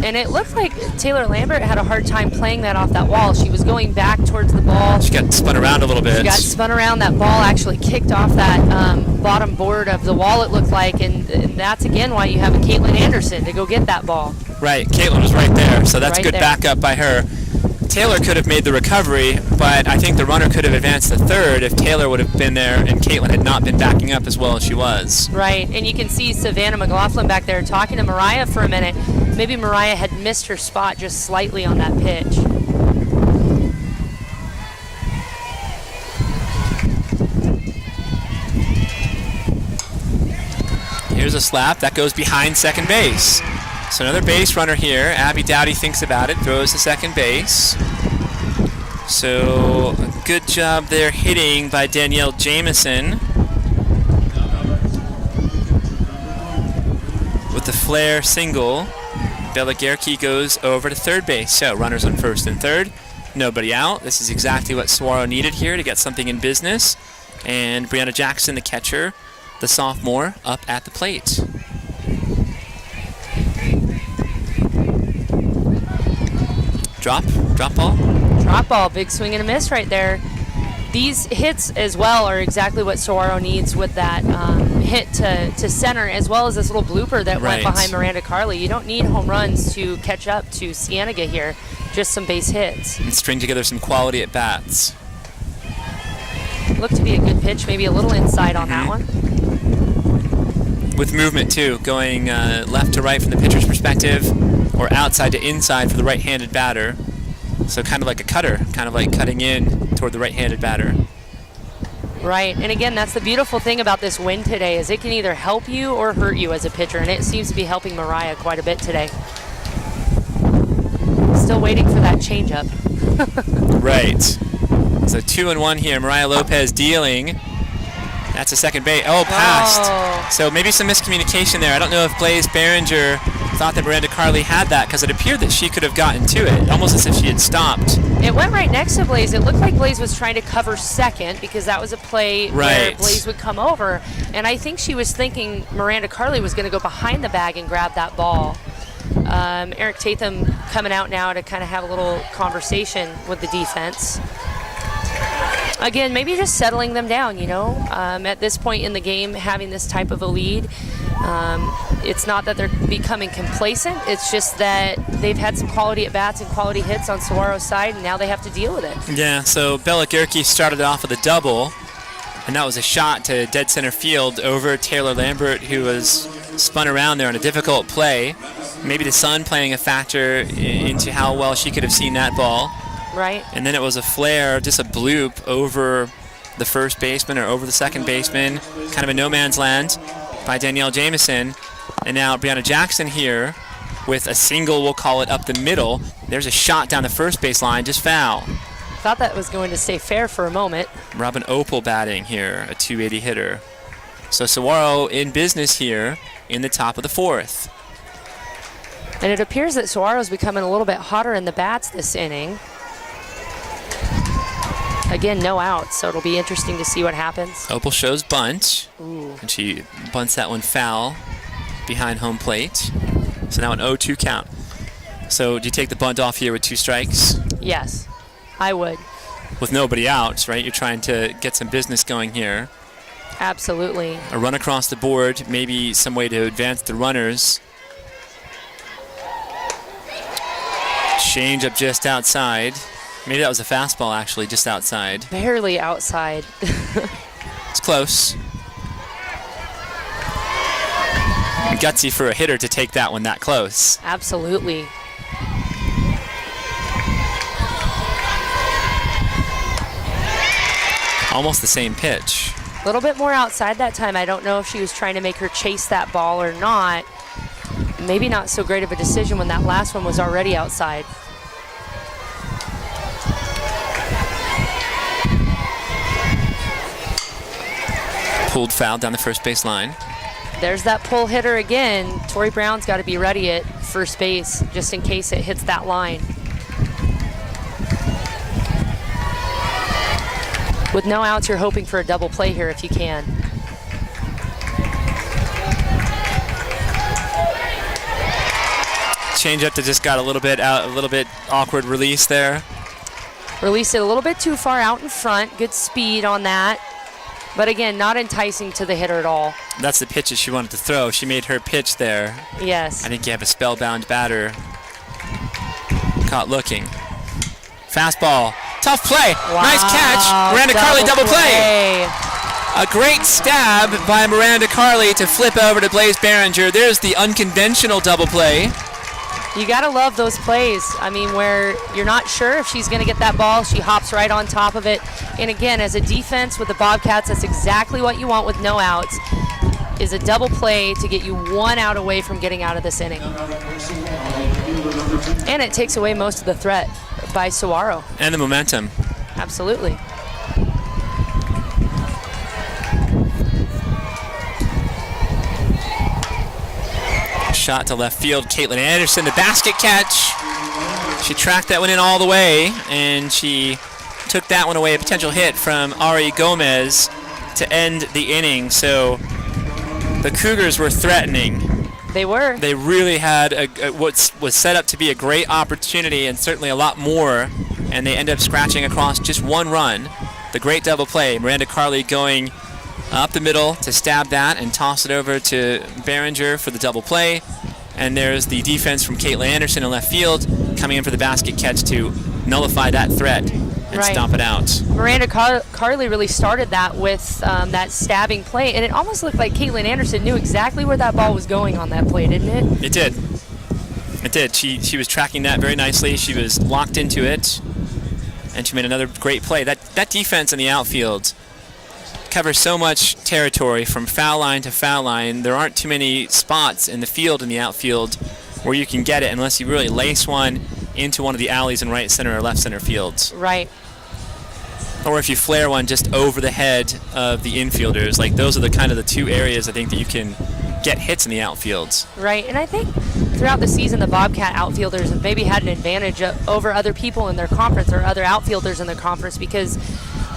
And it looked like Taylor Lambert had a hard time playing that off that wall. She was going back towards the ball. She got spun around a little bit. She got spun around. That ball actually kicked off that bottom board of the wall, it looked like. And that's, again, why you have a Kaitlin Anderson to go get that ball. Right. Kaitlin was right there. So that's Right good there. backup by her. Taylor could have made the recovery, but I think the runner could have advanced to third if Taylor would have been there and Kaitlin had not been backing up as well as she was. Right, and you can see Savannah McLaughlin back there talking to Mariah for a minute. Maybe Mariah had missed her spot just slightly on that pitch. Here's a slap that goes behind second base. So another base runner here. Abby Dowdy thinks about it, throws to second base. So a good job there hitting by Danielle Jameson. With the flare single, Bella Gerke goes over to third base. So runners on first and third, nobody out. This is exactly what Sahuaro needed here to get something in business. And Brianna Jackson, the catcher, the sophomore, up at the plate. Drop ball? Drop ball, big swing and a miss right there. These hits as well are exactly what Sahuaro needs with that hit to center, as well as this little blooper that Right. went behind Miranda Carley. You don't need home runs to catch up to Cienega here, just some base hits. And string together some quality at bats. Looked to be a good pitch, maybe a little inside on that one. With movement too, going left to right from the pitcher's perspective, or outside to inside for the right-handed batter. So kind of like a cutter, kind of like cutting in toward the right-handed batter. Right, and again, that's the beautiful thing about this win today, is it can either help you or hurt you as a pitcher, and it seems to be helping Mariah quite a bit today. Still waiting for that changeup. Right. So 2-1 here. Mariah Lopez dealing. That's a second base. Oh, passed. Oh. So maybe some miscommunication there. I don't know if Blaze Behringer thought that Miranda Carley had that, because it appeared that she could have gotten to it, almost as if she had stopped. It went right next to Blaze. It looked like Blaze was trying to cover second, because that was a play where Right. Blaze would come over. And I think she was thinking Miranda Carley was going to go behind the bag and grab that ball. Eric Tatham coming out now to kind of have a little conversation with the defense. Again, maybe just settling them down, you know. At this point in the game, having this type of a lead, it's not that they're becoming complacent. It's just that they've had some quality at-bats and quality hits on Sahuaro's side, and now they have to deal with it. Yeah, so Bella Gerke started off with a double, and that was a shot to dead center field over Kayla Lambert, who was spun around there on a difficult play. Maybe the sun playing a factor into how well she could have seen that ball. Right. And then it was a flare, just a bloop over the first baseman or over the second baseman, kind of a no man's land by Danielle Jamison. And now Brianna Jackson here with a single, we'll call it, up the middle. There's a shot down the first base line, just foul. Thought that was going to stay fair for a moment. Robin Opal batting here, a 280 hitter. So Sahuaro in business here in the top of the fourth. And it appears that Sahuaro's becoming a little bit hotter in the bats this inning. Again, no outs, so it'll be interesting to see what happens. Opal shows bunt, Ooh. and she bunts that one foul behind home plate. So now an 0-2 count. So do you take the bunt off here with 2 strikes? Yes, I would. With nobody out, right? You're trying to get some business going here. Absolutely. A run across the board, maybe some way to advance the runners. Change up just outside. Maybe that was a fastball, actually, just outside. Barely outside. It's close. And gutsy for a hitter to take that one that close. Absolutely. Almost the same pitch. A little bit more outside that time. I don't know if she was trying to make her chase that ball or not. Maybe not so great of a decision when that last one was already outside. Pulled foul down the first base line. There's that pull hitter again. Tori Brown's got to be ready at first base just in case it hits that line. With no outs, you're hoping for a double play here if you can. Change up that just got a little bit out, a little bit awkward release there. Released it a little bit too far out in front. Good speed on that. But again, not enticing to the hitter at all. That's the pitch that she wanted to throw. She made her pitch there. Yes. I think you have a spellbound batter caught looking. Fastball. Tough play. Wow. Nice catch. Miranda Carley double play. A great stab by Miranda Carley to flip over to Blaze Behringer. There's the unconventional double play. You got to love those plays. I mean, where you're not sure if she's going to get that ball, she hops right on top of it. And again, as a defense with the Bobcats, that's exactly what you want with no outs, is a double play to get you 1 out away from getting out of this inning. And it takes away most of the threat by Sahuaro. And the momentum. Absolutely. Shot to left field. Kaitlin Anderson, the basket catch. She tracked that one in all the way, and she took that one away, a potential hit from Ari Gomez to end the inning. So the Cougars were threatening. They were. They really had what was set up to be a great opportunity, and certainly a lot more, and they end up scratching across just 1 run. The great double play. Miranda Carley going up the middle to stab that and toss it over to Behringer for the double play. And there's the defense from Kaitlin Anderson in left field coming in for the basket catch to nullify that threat and stomp it out. Miranda Carley really started that with that stabbing play, and it almost looked like Kaitlin Anderson knew exactly where that ball was going on that play, didn't it? It did. It did. She was tracking that very nicely. She was locked into it, and she made another great play. That defense in the outfield covers so much territory from foul line to foul line. There aren't too many spots in the field in the outfield where you can get it unless you really lace one into one of the alleys in right center or left center fields. Right. Or if you flare one just over the head of the infielders. Like, those are the kind of the two areas I think that you can get hits in the outfields. Right, and I think throughout the season the Bobcat outfielders have maybe had an advantage over other people in their conference or other outfielders in their conference because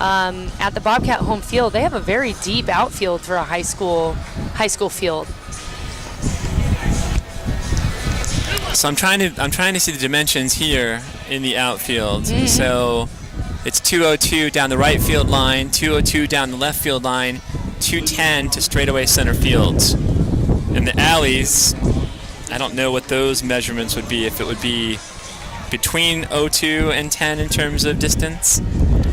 at the Bobcat home field they have a very deep outfield for a high school field. So I'm trying to see the dimensions here in the outfield. Mm-hmm. So it's 202 down the right field line, 202 down the left field line, 210 to straightaway center fields. And the alleys, I don't know what those measurements would be, if it would be between 02 and 10 in terms of distance.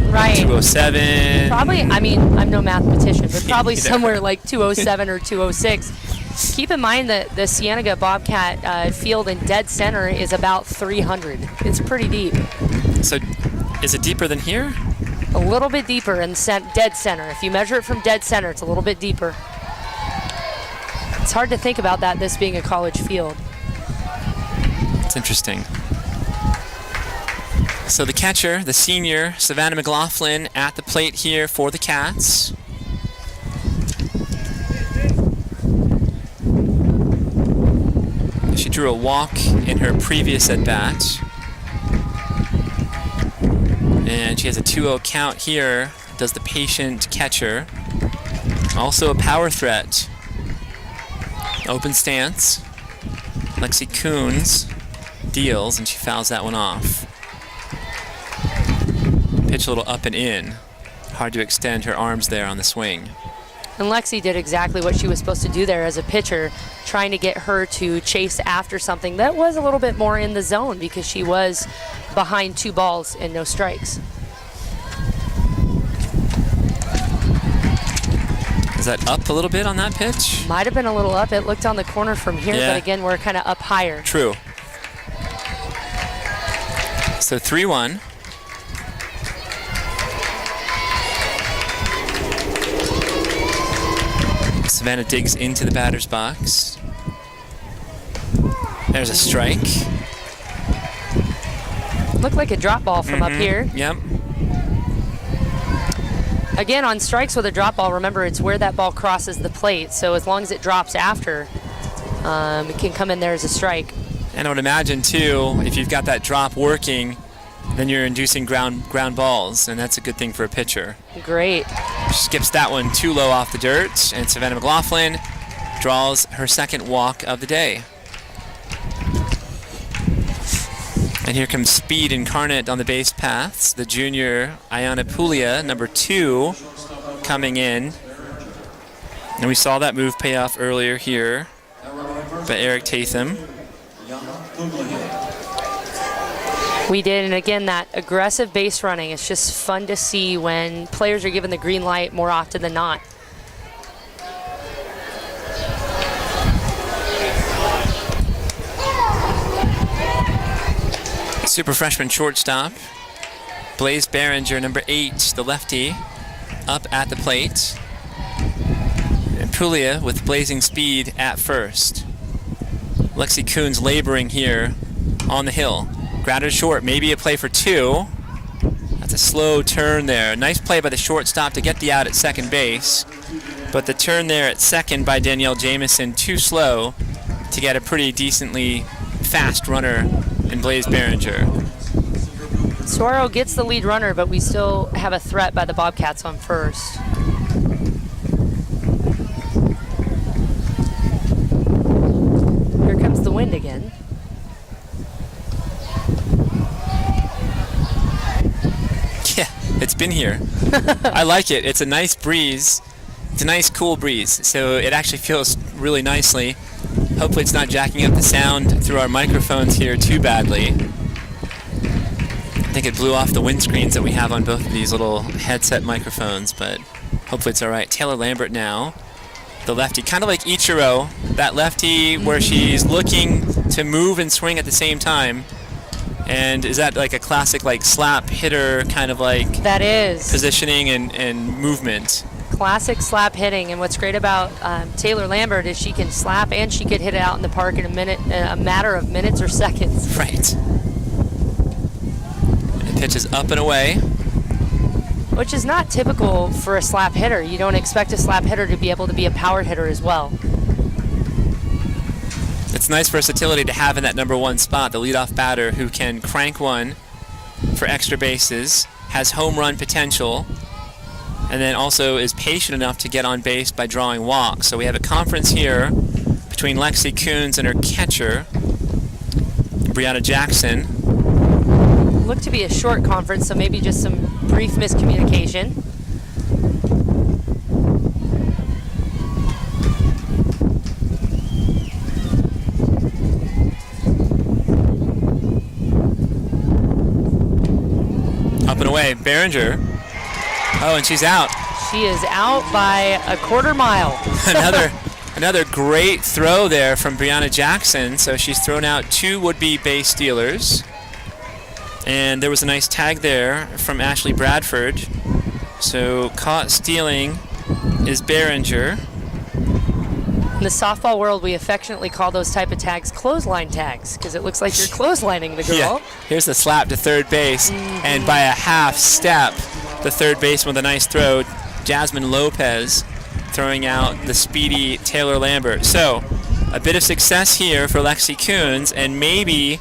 Right. 207. Probably, I mean, I'm no mathematician, but probably Either. somewhere like 207 or 206. Keep in mind that the Cienega Bobcat field in dead center is about 300. It's pretty deep. So is it deeper than here? A little bit deeper in dead center. If you measure it from dead center, it's a little bit deeper. It's hard to think about that, this being a college field. It's interesting. So the catcher, the senior, Savannah McLaughlin, at the plate here for the Cats. She drew a walk in her previous at-bat. And she has a 2-0 count here, does the patient catcher. Also a power threat. Open stance. Lexi Coons deals, and she fouls that one off. Pitch a little up and in. Hard to extend her arms there on the swing. And Lexi did exactly what she was supposed to do there as a pitcher, trying to get her to chase after something that was a little bit more in the zone because she was behind 2 balls and no strikes. Is that up a little bit on that pitch? Might have been a little up. It looked on the corner from here, Yeah. but again, we're kind of up higher. True. So 3-1. Savannah digs into the batter's box. There's a strike. Looked like a drop ball from up here. Yep. Again, on strikes with a drop ball, remember it's where that ball crosses the plate. So as long as it drops after, it can come in there as a strike. And I would imagine too, if you've got that drop working, then you're inducing ground balls, and that's a good thing for a pitcher. Great. She skips that one too low off the dirt, and Savannah McLaughlin draws her second walk of the day. And here comes speed incarnate on the base paths. The junior Ayane Puglia, number 2, coming in. And we saw that move pay off earlier here by Eric Tatham. We did, and again, that aggressive base running, it's just fun to see when players are given the green light more often than not. Super freshman shortstop, Blaze Behringer, number 8, the lefty, up at the plate. And Puglia with blazing speed at first. Lexi Coons laboring here on the hill. Grounded short, maybe a play for 2. That's a slow turn there. Nice play by the shortstop to get the out at second base. But the turn there at second by Danielle Jamison, too slow to get a pretty decently fast runner in Blaze Behringer. Sahuaro gets the lead runner, but we still have a threat by the Bobcats on first. Here comes the wind again. Yeah, it's been here. I like it. It's a nice breeze. It's a nice cool breeze, so it actually feels really nicely. Hopefully it's not jacking up the sound through our microphones here too badly. I think it blew off the windscreens that we have on both of these little headset microphones, but hopefully it's all right. Kayla Lambert now, the lefty, kind of like Ichiro, that lefty where she's looking to move and swing at the same time. And is that like a classic like slap hitter kind of like that is positioning and movement? Classic slap hitting, and what's great about Taylor Lambert is she can slap and she could hit it out in the park in a matter of minutes or seconds. Right. And the pitch is up and away. Which is not typical for a slap hitter. You don't expect a slap hitter to be able to be a power hitter as well. It's nice versatility to have in that number one spot, the leadoff batter who can crank one for extra bases, has home run potential, and then also is patient enough to get on base by drawing walks. So we have a conference here between Lexi Coons and her catcher, Brianna Jackson. Looked to be a short conference, so maybe just some brief miscommunication. Up and away, Behringer. Oh, and she's out. She is out by a quarter mile. Another great throw there from Brianna Jackson. So she's thrown out two would-be base stealers. And there was a nice tag there from Ashley Bradford. So caught stealing is Behringer. In the softball world, we affectionately call those type of tags clothesline tags because it looks like you're clotheslining the girl. Yeah. Here's the slap to third base, and by a half step, the third baseman with a nice throw, Jasmine Lopez, throwing out the speedy Taylor Lambert. So a bit of success here for Lexi Coons, and maybe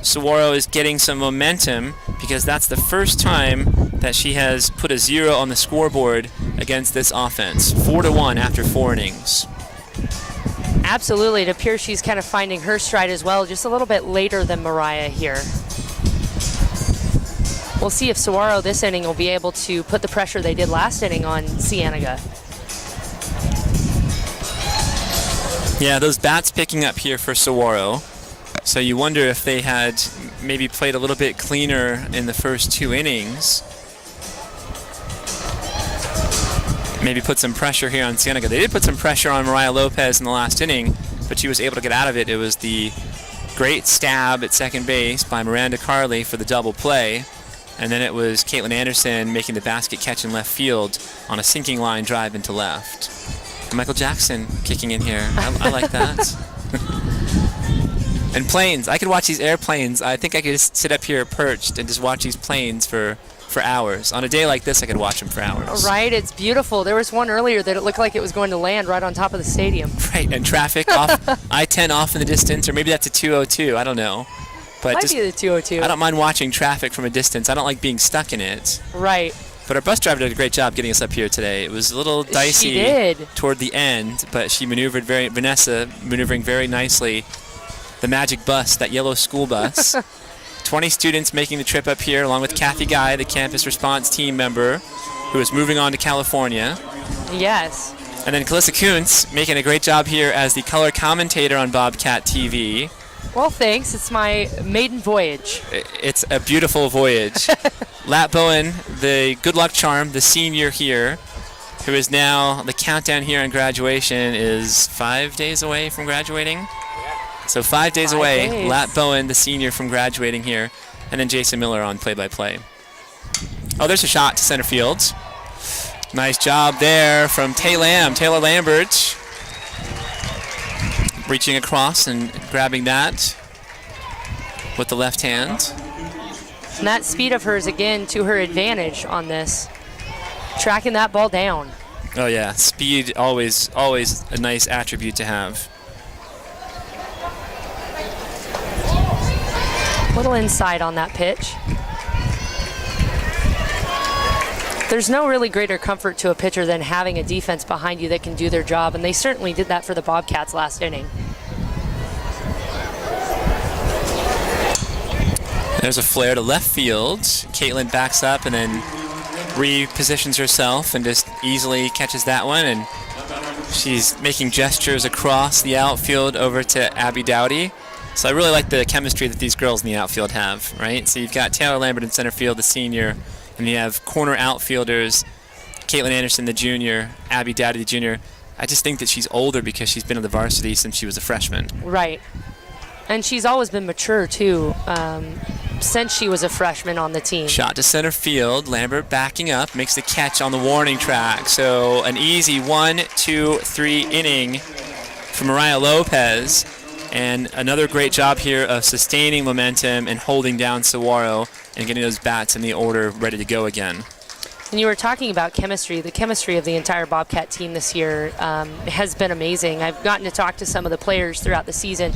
Sahuaro is getting some momentum because that's the first time that she has put a 0 on the scoreboard against this offense. 4-1 after 4 innings. Absolutely. It appears she's kind of finding her stride as well, just a little bit later than Mariah here. We'll see if Sahuaro this inning will be able to put the pressure they did last inning on Cienega. Yeah, those bats picking up here for Sahuaro. So you wonder if they had maybe played a little bit cleaner in the first 2 innings. Maybe put some pressure here on Cienega. They did put some pressure on Mariah Lopez in the last inning, but she was able to get out of it. It was the great stab at second base by Miranda Carley for the double play, and then it was Kaitlin Anderson making the basket catch in left field on a sinking line drive into left. And Michael Jackson kicking in here. I like that. And planes. I could watch these airplanes. I think I could just sit up here perched and just watch these planes for hours. On a day like this, I could watch them for hours. Right, it's beautiful. There was one earlier that it looked like it was going to land right on top of the stadium. Right, and traffic off, I-10 off in the distance, or maybe that's a 202, I don't know. But Might just, be the 202. I don't mind watching traffic from a distance. I don't like being stuck in it. Right. But our bus driver did a great job getting us up here today. It was a little dicey She did. toward the end, but she maneuvered Vanessa maneuvering very nicely. The magic bus, that yellow school bus. 20 students making the trip up here, along with Kathy Guy, the campus response team member, who is moving on to California. Yes. And then Kayla Kuntz making a great job here as the color commentator on Bobcat TV. Well, thanks. It's my maiden voyage. It's a beautiful voyage. Lat Bowen, the good luck charm, the senior here, who is now, the countdown here on graduation is 5 days away from graduating. So 5 days away, Lat Bowen, the senior, from graduating here, and then Jason Miller on play-by-play. Oh, there's a shot to center field. Nice job there from Taylor Lambert, reaching across and grabbing that with the left hand. And that speed of hers, again, to her advantage on this. Tracking that ball down. Oh, yeah. Speed, always a nice attribute to have. Little inside on that pitch. There's no really greater comfort to a pitcher than having a defense behind you that can do their job, and they certainly did that for the Bobcats last inning. There's a flare to left field. Kaitlin backs up and then repositions herself and just easily catches that one, and she's making gestures across the outfield over to Abby Dowdy. So I really like the chemistry that these girls in the outfield have, right? So you've got Kayla Lambert in center field, the senior, and you have corner outfielders, Kaitlin Anderson, the junior, Abby Dowdy, the junior. I just think that she's older because she's been on the varsity since she was a freshman. Right. And she's always been mature, too, since she was a freshman on the team. Shot to center field. Lambert backing up, makes the catch on the warning track. So an easy 1, 2, 3 inning for Mariah Lopez. And another great job here of sustaining momentum and holding down Sahuaro and getting those bats in the order ready to go again. And you were talking about chemistry. The chemistry of the entire Bobcat team this year has been amazing. I've gotten to talk to some of the players throughout the season,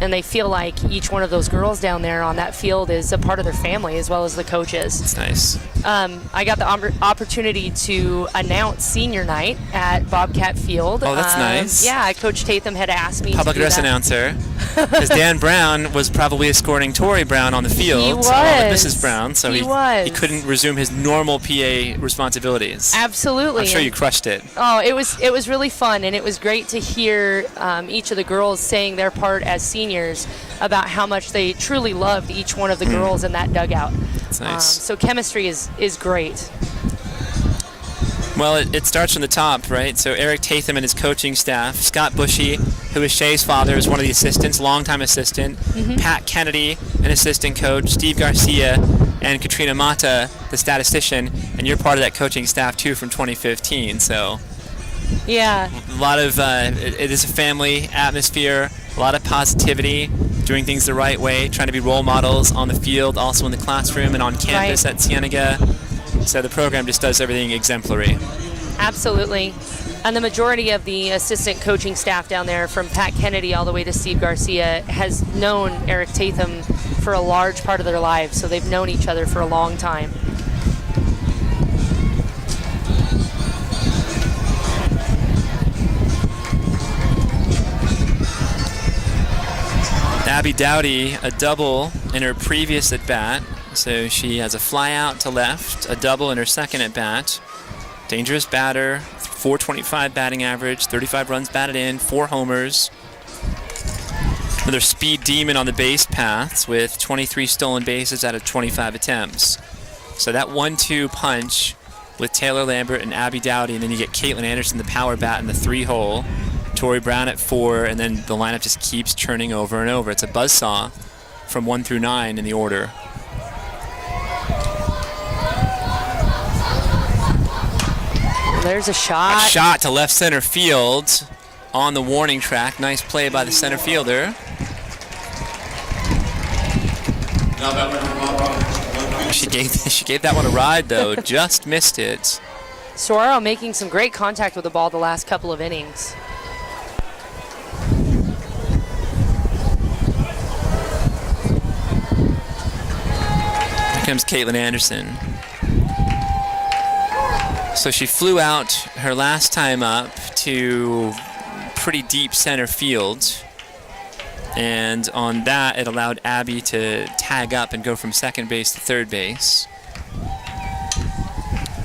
and they feel like each one of those girls down there on that field is a part of their family as well as the coaches. It's nice. I got the opportunity to announce senior night at Bobcat Field. Oh, that's nice. Yeah, Coach Tatham had asked me Public to do address that. announcer. Because Dan Brown was probably escorting Tori Brown on the field. He was. Along with Mrs. Brown, so he he couldn't resume his normal PA responsibilities. Absolutely. I'm sure you crushed it. Oh, it was really fun, and it was great to hear each of the girls saying their part as seniors about how much they truly loved each one of the girls in that dugout. That's nice. So chemistry is great. Well, it starts from the top, right? So Eric Tatham and his coaching staff, Scott Bushy, who is Shay's father, is one of the assistants, longtime assistant, Pat Kennedy, an assistant coach, Steve Garcia, and Katrina Mata, the statistician, and you're part of that coaching staff too from 2015. So yeah, a lot of it is a family atmosphere, a lot of positivity, doing things the right way, trying to be role models on the field, also in the classroom and on campus at Cienega. So the program just does everything exemplary. Absolutely. And the majority of the assistant coaching staff down there, from Pat Kennedy all the way to Steve Garcia, has known Eric Tatham for a large part of their lives. So they've known each other for a long time. Abby Dowdy, a double in her previous at-bat. So she has a fly out to left, a double in her second at-bat. Dangerous batter, 425 batting average, 35 runs batted in, 4 homers. Another speed demon on the base paths with 23 stolen bases out of 25 attempts. So that 1-2 punch with Taylor Lambert and Abby Dowdy, and then you get Kaitlin Anderson, the power bat in the 3-hole. Tori Brown at 4, and then the lineup just keeps churning over and over. It's a buzzsaw from 1 through 9 in the order. There's a shot. A shot to left center field on the warning track. Nice play by the center fielder. She gave that one a ride, though. Just missed it. Sahuaro making some great contact with the ball the last couple of innings. Here comes Kaitlin Anderson. So she flew out her last time up to pretty deep center field. And on that, it allowed Abby to tag up and go from second base to third base.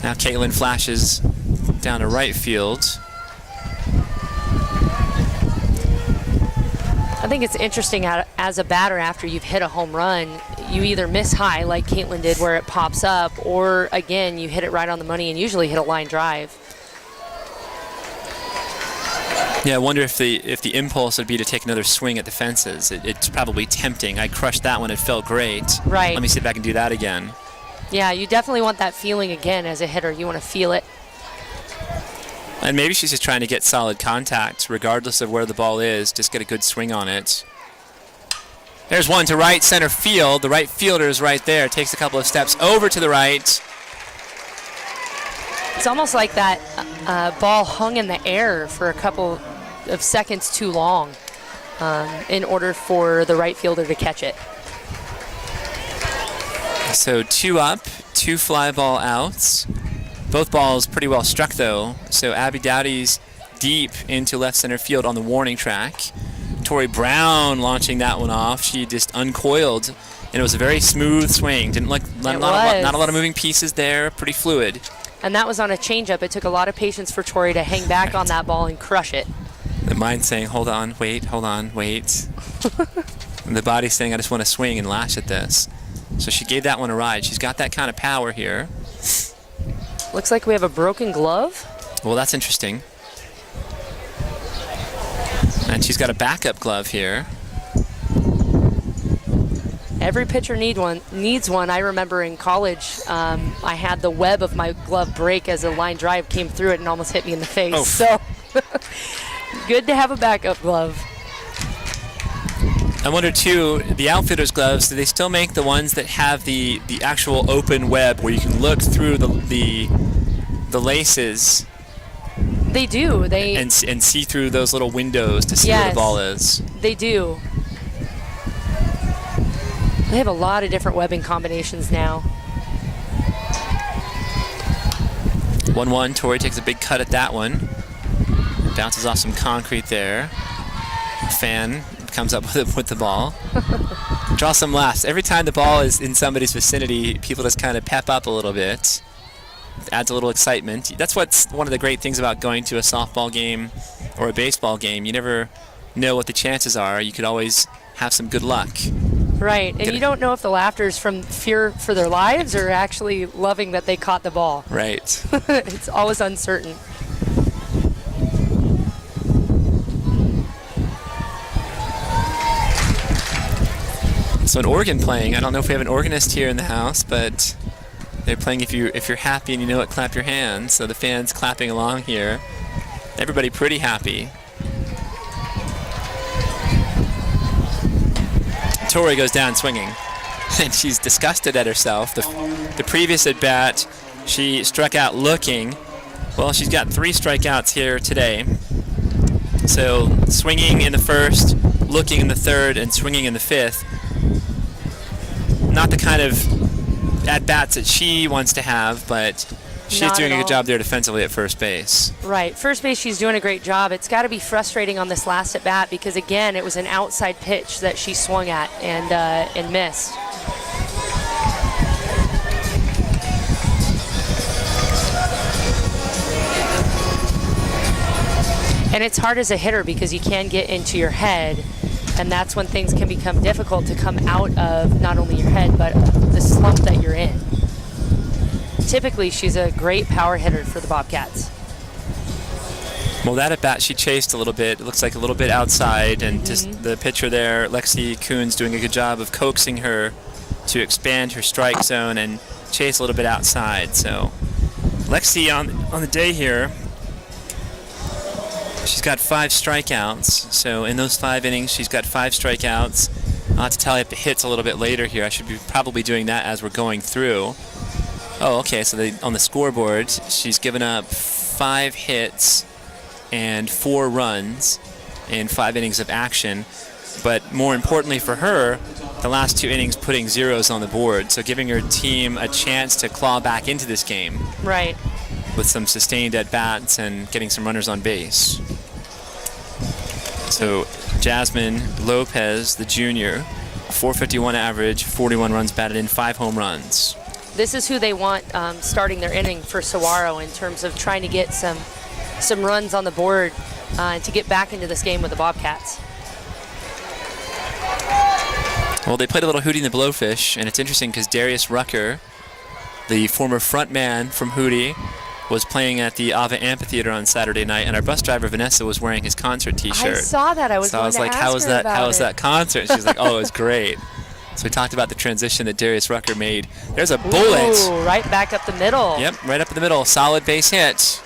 Now Kaitlin flashes down to right field. I think it's interesting as a batter, after you've hit a home run, you either miss high like Kaitlin did where it pops up, or again, you hit it right on the money and usually hit a line drive. Yeah, I wonder if the impulse would be to take another swing at the fences. It's probably tempting. I crushed that one. It felt great. Right. Let me see if I can do that again. Yeah, you definitely want that feeling again as a hitter. You want to feel it. And maybe she's just trying to get solid contact, regardless of where the ball is. Just get a good swing on it. There's one to right center field. The right fielder is right there. Takes a couple of steps over to the right. It's almost like that ball hung in the air for a couple of seconds too long in order for the right fielder to catch it. So 2 up, 2 fly ball outs. Both balls pretty well struck, though. So Abby Dowdy's deep into left center field on the warning track. Tori Brown launching that one off. She just uncoiled And it was a very smooth swing. Didn't look not a lot of moving pieces there. Pretty fluid. And that was on a changeup. It took a lot of patience for Tori to hang back on that ball and crush it. The mind saying, hold on, wait. And the body saying, I just want to swing and lash at this. So she gave that one a ride. She's got that kind of power here. Looks like we have a broken glove. Well, that's interesting. And she's got a backup glove here. Every pitcher needs one. I remember in college, I had the web of my glove break as a line drive came through it and almost hit me in the face. Oh. So good to have a backup glove. I wonder too, the outfitters' gloves, do they still make the ones that have the actual open web where you can look through the laces? They do. And see through those little windows to see where the ball is. They do. They have a lot of different webbing combinations now. 1-1, Tori takes a big cut at that one. Bounces off some concrete there. Fan comes up with the ball. Draw some laughs. Every time the ball is in somebody's vicinity, people just kind of pep up a little bit. Adds a little excitement. That's what's one of the great things about going to a softball game or a baseball game. You never know what the chances are. You could always have some good luck. Right, and you don't know if the laughter is from fear for their lives or actually loving that they caught the ball. Right. It's always uncertain. So an organ playing. I don't know if we have an organist here in the house, but they're playing if you're happy and you know it, clap your hands. So the fans clapping along here. Everybody pretty happy. Tori goes down swinging, and she's disgusted at herself. The previous at bat, she struck out looking. Well, she's got 3 strikeouts here today. So swinging in the first, looking in the third, and swinging in the fifth. Not the kind of at-bats that she wants to have, but she's doing a good job there defensively at first base. Right. First base, she's doing a great job. It's got to be frustrating on this last at-bat because, again, it was an outside pitch that she swung at and missed. And it's hard as a hitter because you can get into your head, and that's when things can become difficult to come out of not only your head, but the slump that you're in. Typically, she's a great power hitter for the Bobcats. Well, that at bat, she chased a little bit. It looks like a little bit outside, and just the pitcher there, Lexi Coons, doing a good job of coaxing her to expand her strike zone and chase a little bit outside. So Lexi on the day here, she's got 5 strikeouts. So in those 5 innings, she's got 5 strikeouts. I'll have to tally up the hits a little bit later here. I should be probably doing that as we're going through. Oh, okay, so on the scoreboard, she's given up 5 hits and 4 runs in 5 innings of action. But more importantly for her, the last 2 innings putting zeros on the board, so giving her team a chance to claw back into this game. Right. With some sustained at-bats and getting some runners on base. So Jasmine Lopez, the junior, 451 average, 41 runs batted in, 5 home runs. This is who they want starting their inning for Sahuaro in terms of trying to get some runs on the board to get back into this game with the Bobcats. Well, they played a little Hootie and the Blowfish, and it's interesting because Darius Rucker, the former front man from Hootie, was playing at the Ava Amphitheater on Saturday night, and our bus driver Vanessa was wearing his concert T-shirt. I saw that. I was like, "How was that concert?" She's like, "Oh, it was great." So we talked about the transition that Darius Rucker made. There's a bullet. Ooh, right back up the middle. Yep, right up in the middle. Solid base hit.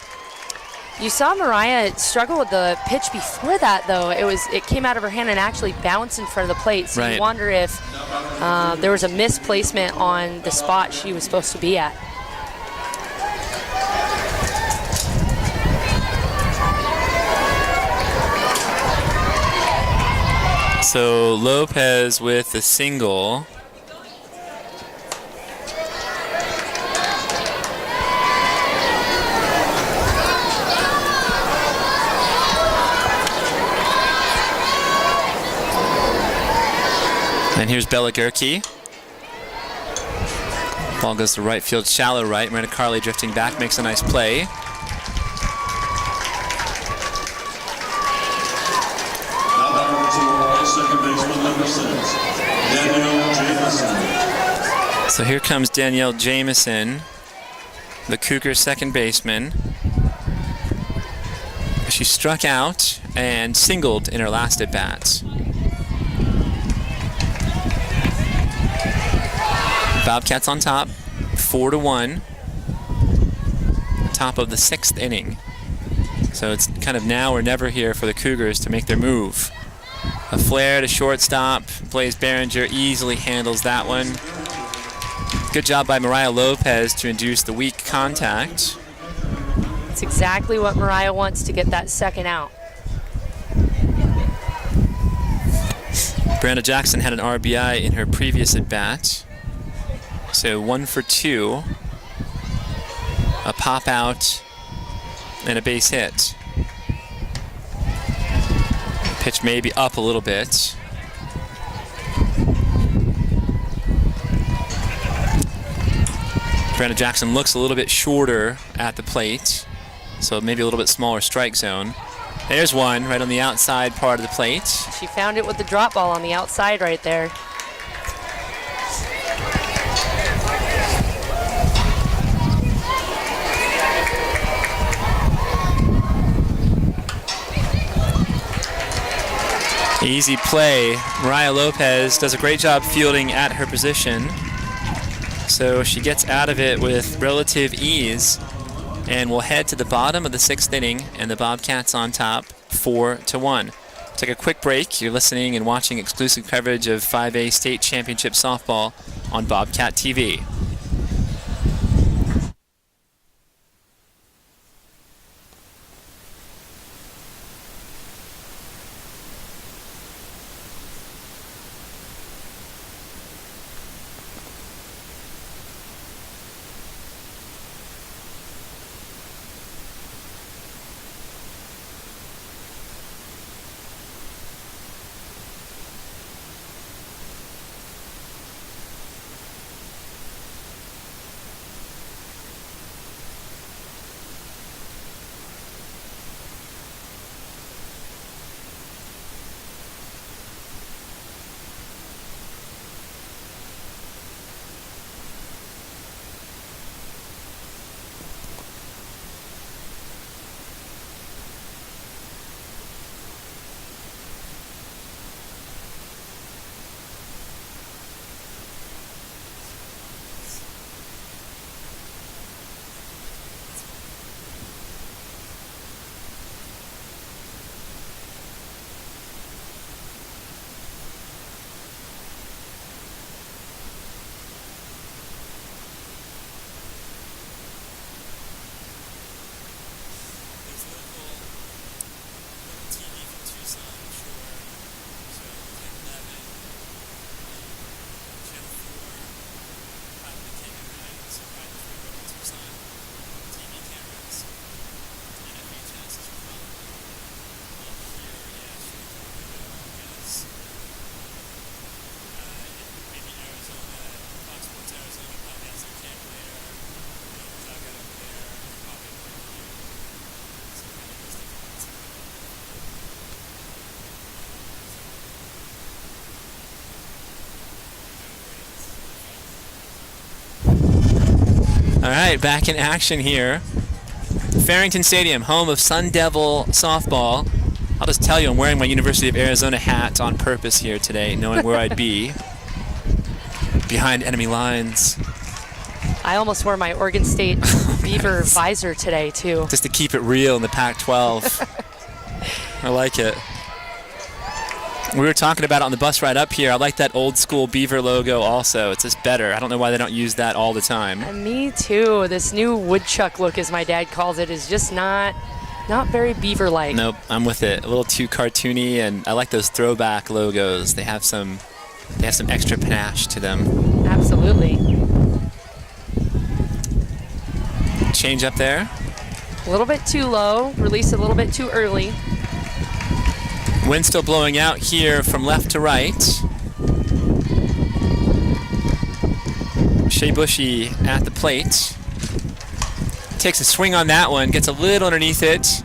You saw Mariah struggle with the pitch before that, though. It came out of her hand and actually bounced in front of the plate. So right. You wonder if there was a misplacement on the spot she was supposed to be at. So Lopez with the single. And here's Bella Gerke Ball goes to right field, shallow right. Miranda Carley drifting back, makes a nice play. Now back over to second baseman number 6, Danielle Jameson. So here comes Danielle Jameson, the Cougars' second baseman. She struck out and singled in her last at-bat. Bobcats on top, 4-1. Top of the 6th inning. So it's kind of now or never here for the Cougars to make their move. A flare to shortstop. Blaze Behringer easily handles that one. Good job by Mariah Lopez to induce the weak contact. It's exactly what Mariah wants to get that second out. Brianna Jackson had an RBI in her previous at-bat. So 1 for 2. A pop out and a base hit. Pitch maybe up a little bit. Brianna Jackson looks a little bit shorter at the plate, so maybe a little bit smaller strike zone. There's one right on the outside part of the plate. She found it with the drop ball on the outside right there. Easy play. Mariah Lopez does a great job fielding at her position. So she gets out of it with relative ease and will head to the bottom of the 6th inning, and the Bobcats on top, 4-1. Take a quick break. You're listening and watching exclusive coverage of 5A State Championship Softball on Bobcat TV. All right, back in action here. Farrington Stadium, home of Sun Devil softball. I'll just tell you, I'm wearing my University of Arizona hat on purpose here today, knowing where I'd be behind enemy lines. I almost wore my Oregon State Beaver visor today, too. Just to keep it real in the Pac-12. I like it. We were talking about it on the bus ride up here. I like that old school Beaver logo also. It's just better. I don't know why they don't use that all the time. And me too. This new woodchuck look, as my dad calls it, is just not very Beaver-like. Nope, I'm with it. A little too cartoony, and I like those throwback logos. They have some extra panache to them. Absolutely. Change up there. A little bit too low. Release a little bit too early. Wind still blowing out here from left to right. Shea Bushy at the plate. Takes a swing on that one, gets a little underneath it.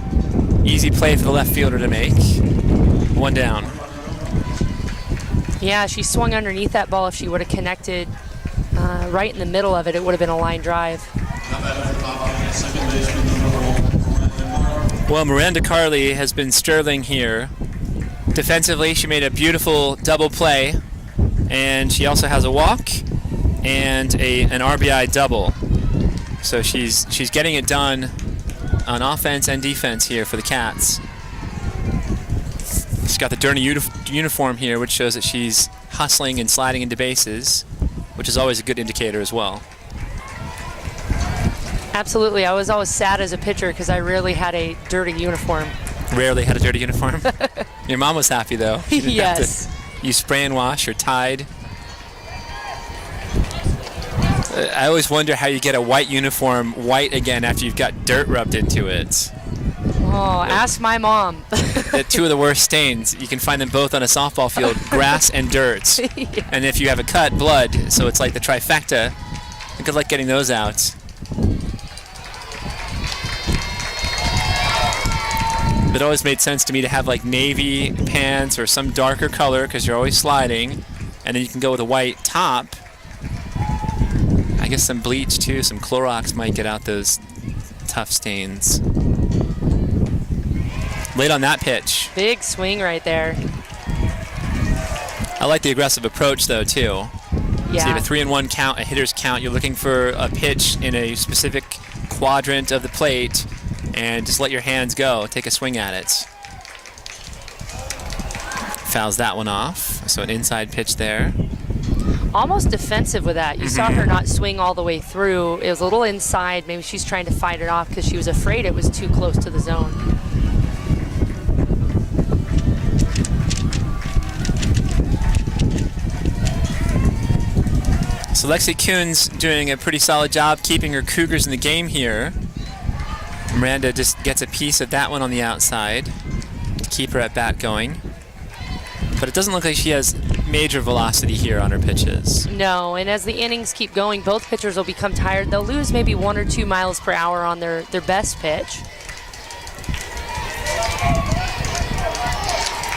Easy play for the left fielder to make. 1 down. Yeah, she swung underneath that ball. If she would have connected right in the middle of it, it would have been a line drive. Well, Miranda Carley has been sterling here. Defensively, she made a beautiful double play, and she also has a walk and an RBI double. So she's getting it done on offense and defense here for the Cats. She's got the dirty uniform here, which shows that she's hustling and sliding into bases, which is always a good indicator as well. Absolutely. I was always sad as a pitcher because I rarely had a dirty uniform. Rarely had a dirty uniform? Your mom was happy, though. She didn't Yes. have to use spray and wash or Tide. I always wonder how you get a white uniform white again after you've got dirt rubbed into it. Oh, ask my mom. Two of the worst stains. You can find them both on a softball field, grass and dirt. Yeah. And if you have a cut, blood. So it's like the trifecta. Good luck getting those out. It always made sense to me to have like navy pants or some darker color because you're always sliding. And then you can go with a white top. I guess some bleach too, some Clorox might get out those tough stains. Late on that pitch. Big swing right there. I like the aggressive approach though too. Yeah. So you have a 3-1 count, a hitter's count. You're looking for a pitch in a specific quadrant of the plate and just let your hands go. Take a swing at it. Fouls that one off. So an inside pitch there. Almost defensive with that. You saw her not swing all the way through. It was a little inside. Maybe she's trying to fight it off because she was afraid it was too close to the zone. So Lexi Kuhn's doing a pretty solid job keeping her Cougars in the game here. Miranda just gets a piece of that one on the outside to keep her at bat going. But it doesn't look like she has major velocity here on her pitches. No, and as the innings keep going, both pitchers will become tired. They'll lose maybe 1 or 2 miles per hour on their best pitch.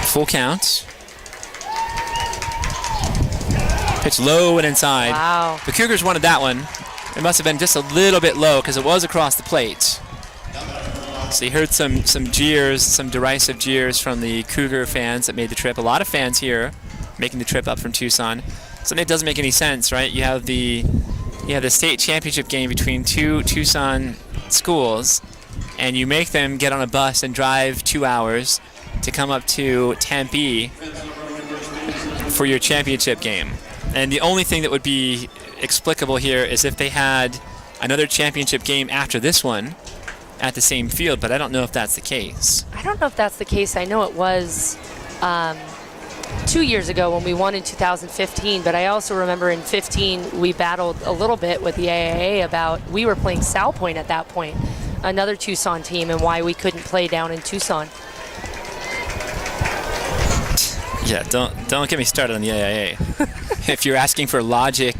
Full count. Pitch low and inside. Wow. The Cougars wanted that one. It must have been just a little bit low because it was across the plate. So you heard some jeers, some derisive jeers from the Cougar fans that made the trip. A lot of fans here making the trip up from Tucson. Something that doesn't make any sense, right? You have the state championship game between two Tucson schools, and you make them get on a bus and drive 2 hours to come up to Tempe for your championship game. And the only thing that would be explicable here is if they had another championship game after this one at the same field, but I don't know if that's the case. I don't know if that's the case. I know it was 2 years ago when we won in 2015, but I also remember in 15 we battled a little bit with the AAA about, we were playing South Point at that point, another Tucson team, and why we couldn't play down in Tucson. Yeah, don't get me started on the AAA. If you're asking for logic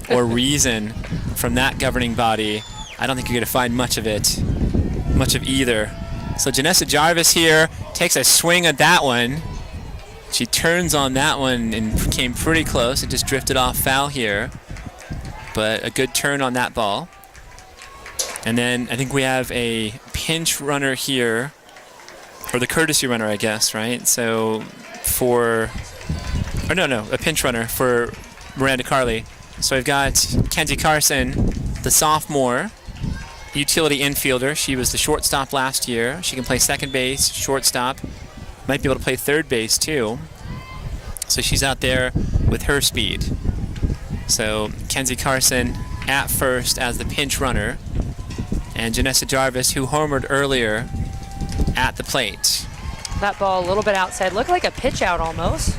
or reason from that governing body, I don't think you're going to find much of either. So Janessa Jarvis here takes a swing at that one. She turns on that one and came pretty close. It just drifted off foul here. But a good turn on that ball. And then I think we have a pinch runner here, or the courtesy runner, I guess, right? So a pinch runner for Miranda Carley. So I've got Kenzie Carson, the sophomore, utility infielder. She was the shortstop last year. She can play second base, shortstop. Might be able to play third base too. So she's out there with her speed. So Kenzie Carson at first as the pinch runner. And Janessa Jarvis, who homered earlier, at the plate. That ball a little bit outside. Looked like a pitch out almost.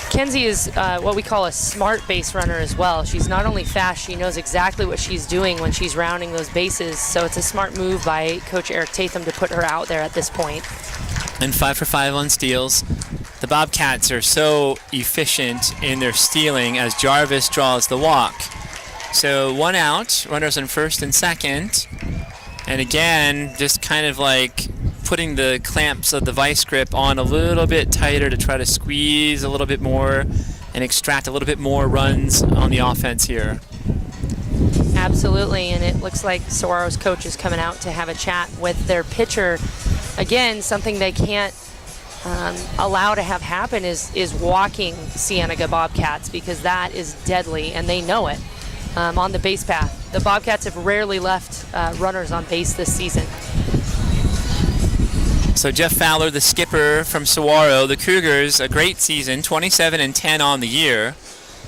Kenzie is what we call a smart base runner as well. She's not only fast, she knows exactly what she's doing when she's rounding those bases. So it's a smart move by Coach Eric Tatham to put her out there at this point. And 5 for 5 on steals. The the Bobcats are so efficient in their stealing as Jarvis draws the walk. So 1 out, runners on first and second. And again, just kind of like putting the clamps of the vice grip on a little bit tighter to try to squeeze a little bit more and extract a little bit more runs on the offense here. Absolutely, and it looks like Sahuaro's coach is coming out to have a chat with their pitcher. Again, something they can't allow to have happen is walking Cienega Bobcats, because that is deadly, and they know it. On the base path, the Bobcats have rarely left runners on base this season. So Jeff Fowler, the skipper from Sahuaro, the Cougars, a great season, 27-10 on the year.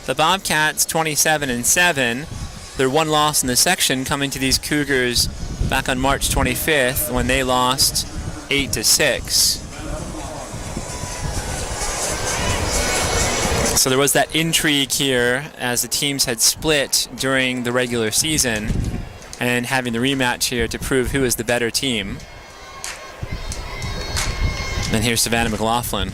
The Bobcats, 27-7. Their one loss in the section coming to these Cougars back on March 25th when they lost 8-6. So there was that intrigue here as the teams had split during the regular season, and having the rematch here to prove who is the better team. And here's Savannah McLaughlin.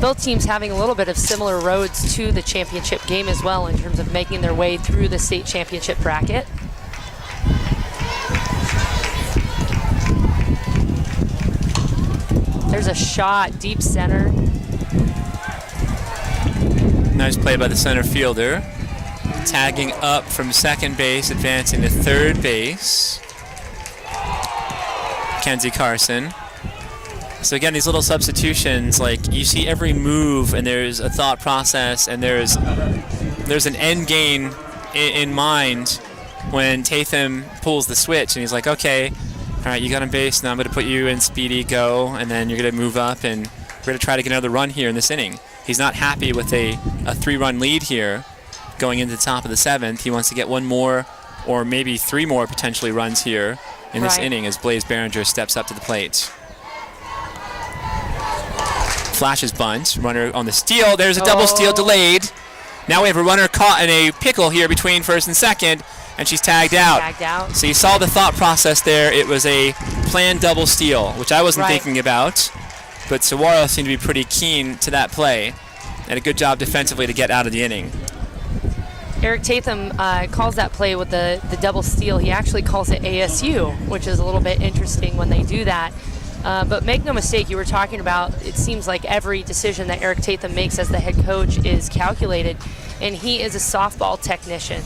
Both teams having a little bit of similar roads to the championship game as well in terms of making their way through the state championship bracket. There's a shot, deep center. Nice play by the center fielder. Tagging up from second base, advancing to third base. Kenzie Carson. So again, these little substitutions, like you see every move and there's a thought process and there's an end game in mind when Tatham pulls the switch and he's like, okay, all right, you got on base, now I'm going to put you in speedy, go, and then you're going to move up and we're going to try to get another run here in this inning. He's not happy with a 3-run lead here going into the top of the 7th. He wants to get one more or maybe 3 more potentially runs here in this inning as Blaze Behringer steps up to the plate. Flashes bunt, runner on the steal. There's a double steal delayed. Now we have a runner caught in a pickle here between first and second, and she's tagged out. So you saw the thought process there. It was a planned double steal, which I wasn't thinking about, but Sahuaro seemed to be pretty keen to that play, and a good job defensively to get out of the inning. Eric Tatham calls that play with the double steal. He actually calls it ASU, which is a little bit interesting when they do that. But make no mistake, you were talking about, it seems like every decision that Eric Tatham makes as the head coach is calculated, and he is a softball technician.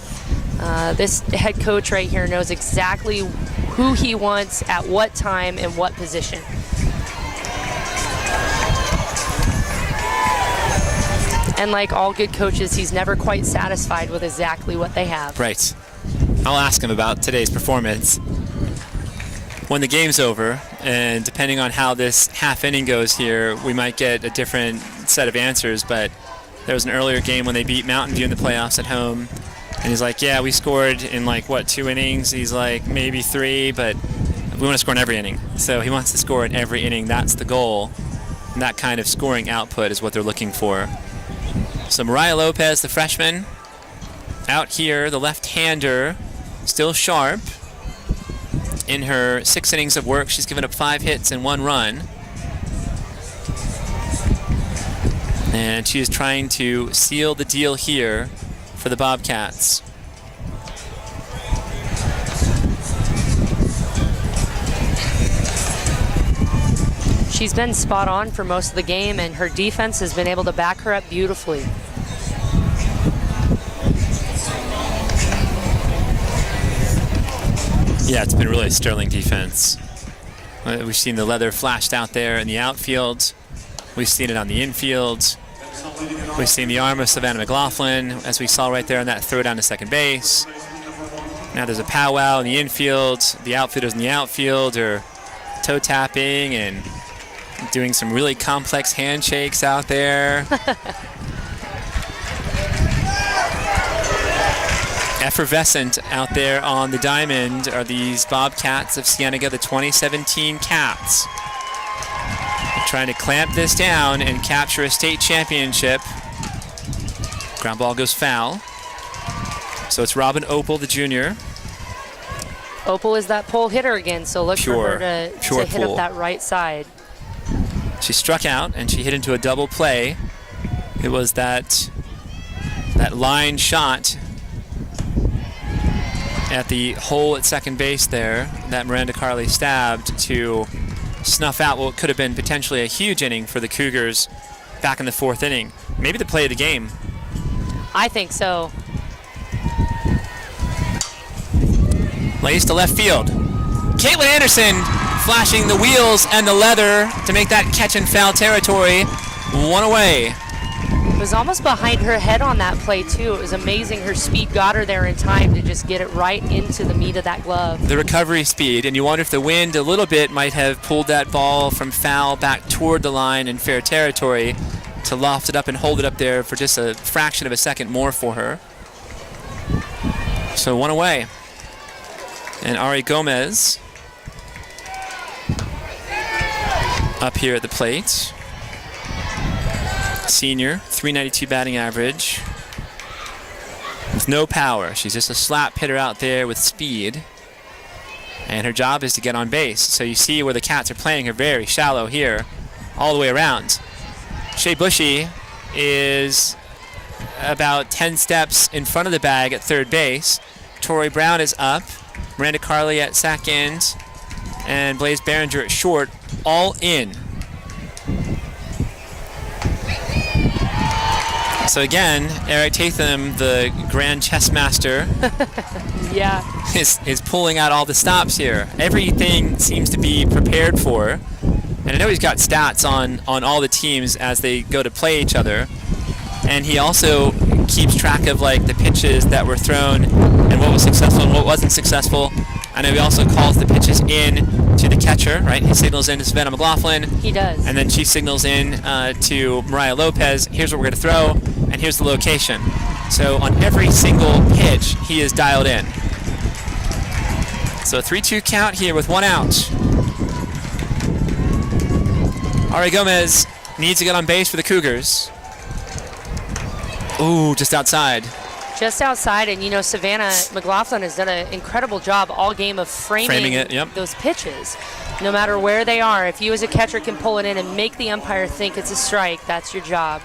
This head coach right here knows exactly who he wants at what time and what position. And like all good coaches, he's never quite satisfied with exactly what they have. Right. I'll ask him about today's performance when the game's over, and depending on how this half inning goes here, we might get a different set of answers. But there was an earlier game when they beat Mountain View in the playoffs at home, and he's like, yeah, we scored in like, 2 innings? He's like, maybe 3, but we want to score in every inning. So he wants to score in every inning. That's the goal. And that kind of scoring output is what they're looking for. So Mariah Lopez, the freshman, out here, the left-hander, still sharp. In her 6 innings of work, she's given up 5 hits and 1 run. And she is trying to seal the deal here for the Bobcats. She's been spot on for most of the game, and her defense has been able to back her up beautifully. Yeah, it's been really sterling defense. We've seen the leather flashed out there in the outfield. We've seen it on the infield. We've seen the arm of Savannah McLaughlin, as we saw right there on that throw down to second base. Now there's a powwow in the infield. The outfielders in the outfield are toe tapping and doing some really complex handshakes out there. Effervescent out there on the diamond are these Bobcats of Cienega, the 2017 Cats. They're trying to clamp this down and capture a state championship. Ground ball goes foul. So it's Robin Opal, the junior. Opal is that pole hitter again, so look for her to hit pull up that right side. She struck out and she hit into a double play. It was that line shot at the hole at second base there that Miranda Carly stabbed to snuff out what could have been potentially a huge inning for the Cougars back in the 4th inning. Maybe the play of the game. I think so. Lays to left field. Kaitlin Anderson flashing the wheels and the leather to make that catch in foul territory. 1 away. It was almost behind her head on that play, too. It was amazing. Her speed got her there in time to just get it right into the meat of that glove. The recovery speed, and you wonder if the wind a little bit might have pulled that ball from foul back toward the line in fair territory to loft it up and hold it up there for just a fraction of a second more for her. So 1 away. And Ari Gomez up here at the plate. Senior, .392 batting average. With no power. She's just a slap hitter out there with speed. And her job is to get on base. So you see where the Cats are playing her very shallow here, all the way around. Shea Bushy is about 10 steps in front of the bag at third base. Tori Brown is up. Miranda Carly at second. And Blaze Behringer at short, all in. So again, Eric Tatham, the grand chess master, yeah, is pulling out all the stops here. Everything seems to be prepared for. And I know he's got stats on all the teams as they go to play each other. And he also keeps track of like the pitches that were thrown and what was successful and what wasn't successful. I know he also calls the pitches in to the catcher, right? He signals in to Savannah McLaughlin. He does. And then she signals in to Mariah Lopez. Here's what we're going to throw, and here's the location. So on every single pitch, he is dialed in. So a 3-2 count here with 1 out. Ari Gomez needs to get on base for the Cougars. Ooh, just outside. Just outside, and you know, Savannah McLaughlin has done an incredible job all game of framing it, yep. those pitches. No matter where they are, if you as a catcher can pull it in and make the umpire think it's a strike, that's your job.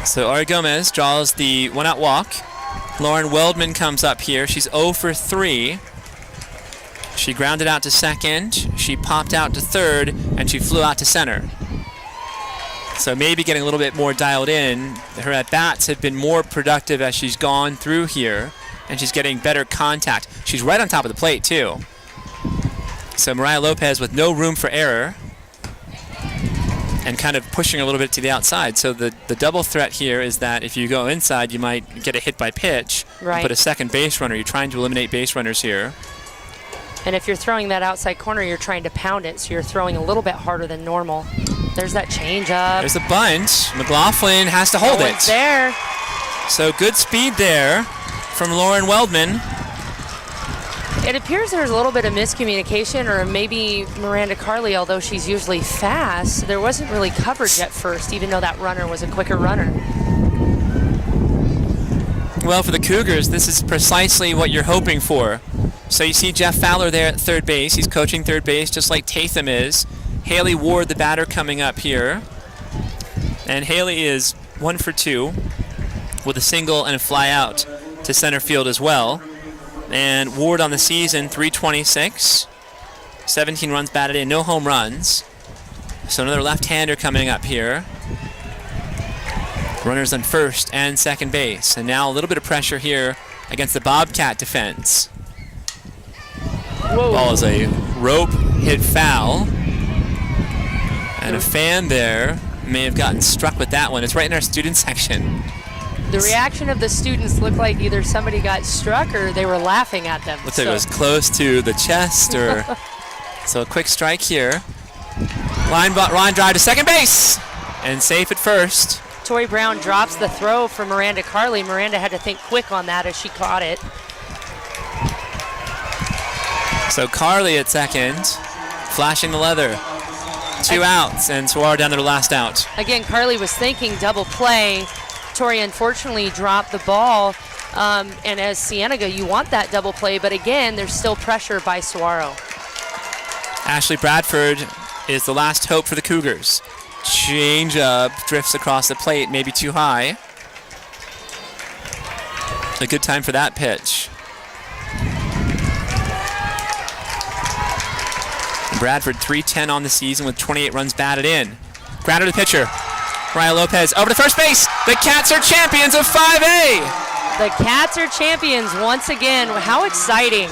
So Ari Gomez draws the 1-out walk. Lauren Weldman comes up here. She's 0 for 3. She grounded out to second, she popped out to third, and she flew out to center. So maybe getting a little bit more dialed in. Her at-bats have been more productive as she's gone through here, and she's getting better contact. She's right on top of the plate, too. So Mariah Lopez with no room for error and kind of pushing a little bit to the outside. So the double threat here is that if you go inside, you might get a hit by pitch. Right. Put a second base runner. You're trying to eliminate base runners here. And if you're throwing that outside corner, you're trying to pound it, so you're throwing a little bit harder than normal. There's that changeup. There's a bunt. McLaughlin has to hold it. There. So good speed there from Lauren Weldman. It appears there's a little bit of miscommunication, or maybe Miranda Carly, although she's usually fast, there wasn't really coverage at first, even though that runner was a quicker runner. Well, for the Cougars, this is precisely what you're hoping for. So you see Jeff Fowler there at third base. He's coaching third base just like Tatham is. Haley Ward, the batter, coming up here. And Haley is 1 for 2 with a single and a fly out to center field as well. And Ward on the season, .326, 17 runs batted in, no home runs. So another left-hander coming up here. Runners on first and second base. And now a little bit of pressure here against the Bobcat defense. Whoa. Ball is a rope hit foul. And a fan there may have gotten struck with that one. It's right in our student section. The reaction of the students looked like either somebody got struck or they were laughing at them. Looks like it was close to the chest, or so a quick strike here. Line drive to second base, and safe at first. Tori Brown drops the throw for Miranda Carly. Miranda had to think quick on that as she caught it. So Carly at second, flashing the leather. 2 outs, and Sahuaro down to the last out. Again, Carly was thinking double play. Tori unfortunately dropped the ball. And as Cienega, you want that double play, but again, there's still pressure by Sahuaro. Ashley Bradford is the last hope for the Cougars. Change up, drifts across the plate, maybe too high. A good time for that pitch. Bradford 310 on the season with 28 runs batted in. Grounder to the pitcher. Mariah Lopez over to first base. The Cats are champions of 5A. The Cats are champions once again. How exciting.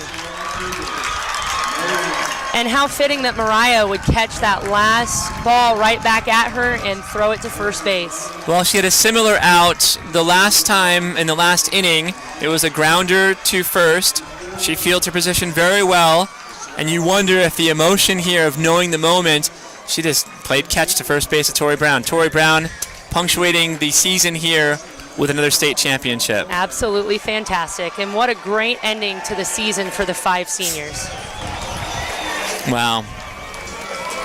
And how fitting that Mariah would catch that last ball right back at her and throw it to first base. Well, she had a similar out the last time in the last inning. It was a grounder to first. She fields her position very well, and you wonder if the emotion here of knowing the moment, she just played catch to first base of Tori Brown. Tori Brown punctuating the season here with another state championship. Absolutely fantastic, and what a great ending to the season for the 5 seniors. Wow.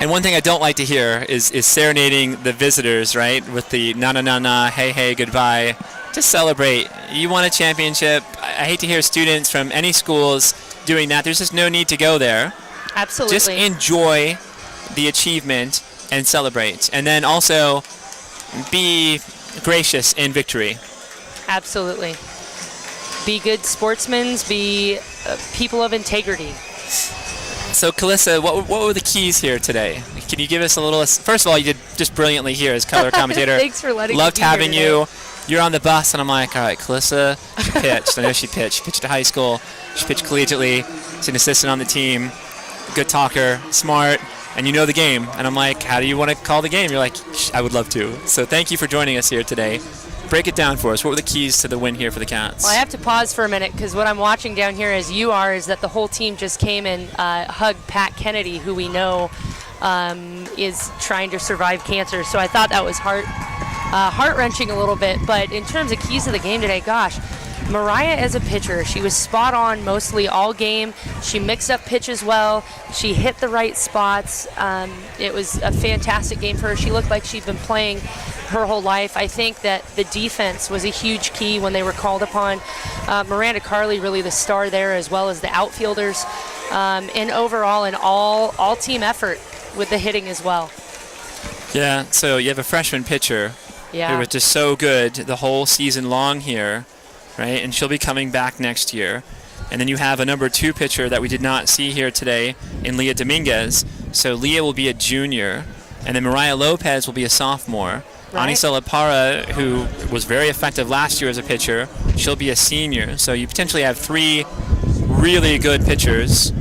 And one thing I don't like to hear is serenading the visitors, right? With the na-na-na-na, hey, goodbye. Just celebrate. You won a championship. I hate to hear students from any schools doing that. There's just no need to go there. Absolutely. Just enjoy the achievement and celebrate. And then also be gracious in victory. Absolutely. Be good sportsmen, be people of integrity. So, Kayla, what were the keys here today? Can you give us a little... First of all, you did just brilliantly here as color commentator. Thanks for letting me Loved be here having today. you. You're on the bus, and I'm like, all right, Kayla, she pitched. I know she pitched. She pitched at high school. She pitched collegiately. She's an assistant on the team. Good talker, smart, and you know the game. And I'm like, how do you want to call the game? You're like, I would love to. So thank you for joining us here today. Break it down for us. What were the keys to the win here for the Cats? Well, I have to pause for a minute because what I'm watching down here as you are is that the whole team just came and hugged Pat Kennedy, who we know is trying to survive cancer. So I thought that was heart-wrenching a little bit. But in terms of keys to the game today, gosh, Mariah as a pitcher, she was spot on mostly all game. She mixed up pitches well. She hit the right spots. It was a fantastic game for her. She looked like she'd been playing her whole life. I think that the defense was a huge key when they were called upon. Miranda Carley really the star there, as well as the outfielders. And overall an all team effort with the hitting as well. Yeah, so you have a freshman pitcher who was just so good the whole season long here, right? And she'll be coming back next year. And then you have a number 2 pitcher that we did not see here today in Leah Dominguez. So Leah will be a junior, and then Mariah Lopez will be a sophomore. Right. Anissa Lapara, who was very effective last year as a pitcher, she'll be a senior. So you potentially have 3 really good pitchers,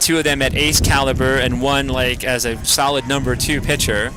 2 of them at ace caliber and 1 like as a solid number 2 pitcher.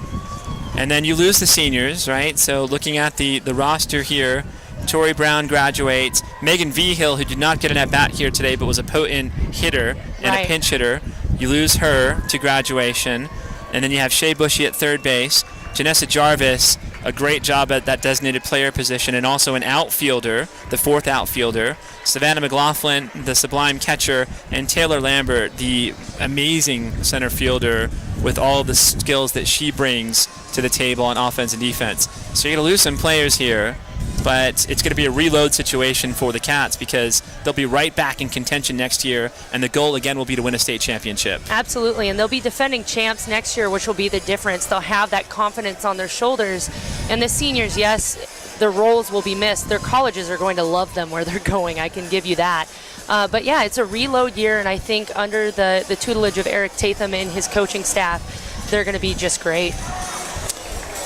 And then you lose the seniors, right? So looking at the roster here, Tori Brown graduates. Megan Vigil, who did not get an at-bat here today but was a potent hitter and a pinch hitter, you lose her to graduation. And then you have Shea Bushy at third base. Janessa Jarvis, a great job at that designated player position, and also an outfielder, the 4th outfielder. Savannah McLaughlin, the sublime catcher, and Kayla Lambert, the amazing center fielder with all the skills that she brings to the table on offense and defense. So you're going to lose some players here, but it's going to be a reload situation for the Cats because they'll be right back in contention next year, and the goal again will be to win a state championship. Absolutely, and they'll be defending champs next year, which will be the difference. They'll have that confidence on their shoulders. And the seniors, yes, their roles will be missed. Their colleges are going to love them where they're going, I can give you that. But yeah, it's a reload year, and I think under the tutelage of Eric Tatham and his coaching staff, they're going to be just great.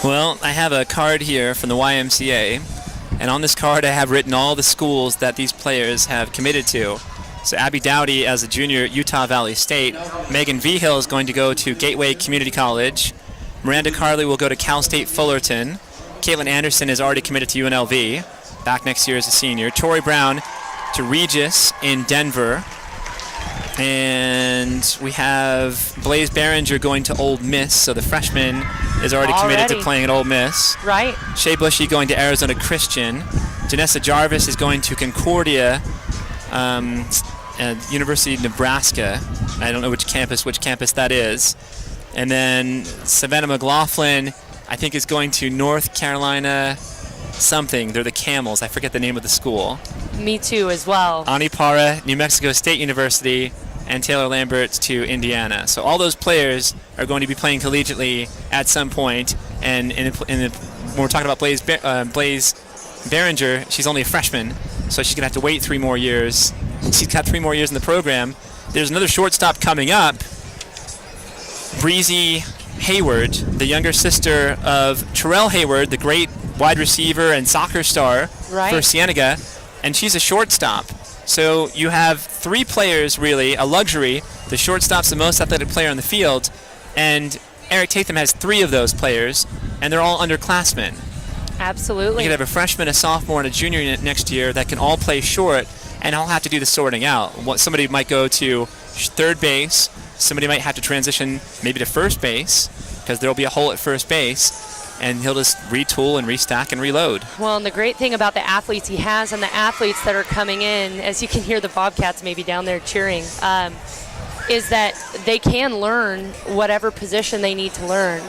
Well, I have a card here from the YMCA. And on this card, I have written all the schools that these players have committed to. So Abby Dowdy as a junior at Utah Valley State. Megan Vigil is going to go to Gateway Community College. Miranda Carley will go to Cal State Fullerton. Kaitlin Anderson is already committed to UNLV, back next year as a senior. Tori Brown to Regis in Denver. And we have Blaze Behringer going to Ole Miss, so the freshman is already committed to playing at Ole Miss. Right. Shea Bushy going to Arizona Christian. Janessa Jarvis is going to Concordia, University of Nebraska. I don't know which campus that is. And then Savannah McLaughlin, I think, is going to North Carolina something. They're the Camels. I forget the name of the school. Me too, as well. Anipara, New Mexico State University, and Taylor Lambert to Indiana. So all those players are going to be playing collegiately at some point. And when we're talking about Blaze Behringer, she's only a freshman, so she's going to have to wait 3 more years. She's got 3 more years in the program. There's another shortstop coming up, Breezy Hayward, the younger sister of Terrell Hayward, the great wide receiver and soccer star for Cienega, and she's a shortstop. So you have 3 players, really, a luxury. The shortstop's the most athletic player on the field, and Eric Tatham has 3 of those players, and they're all underclassmen. Absolutely. You could have a freshman, a sophomore, and a junior next year that can all play short, and all have to do the sorting out. Somebody might go to third base. Somebody might have to transition maybe to first base because there will be a hole at first base, and he'll just retool and restack and reload. Well, and the great thing about the athletes he has and the athletes that are coming in, as you can hear the Bobcats maybe down there cheering, is that they can learn whatever position they need to learn.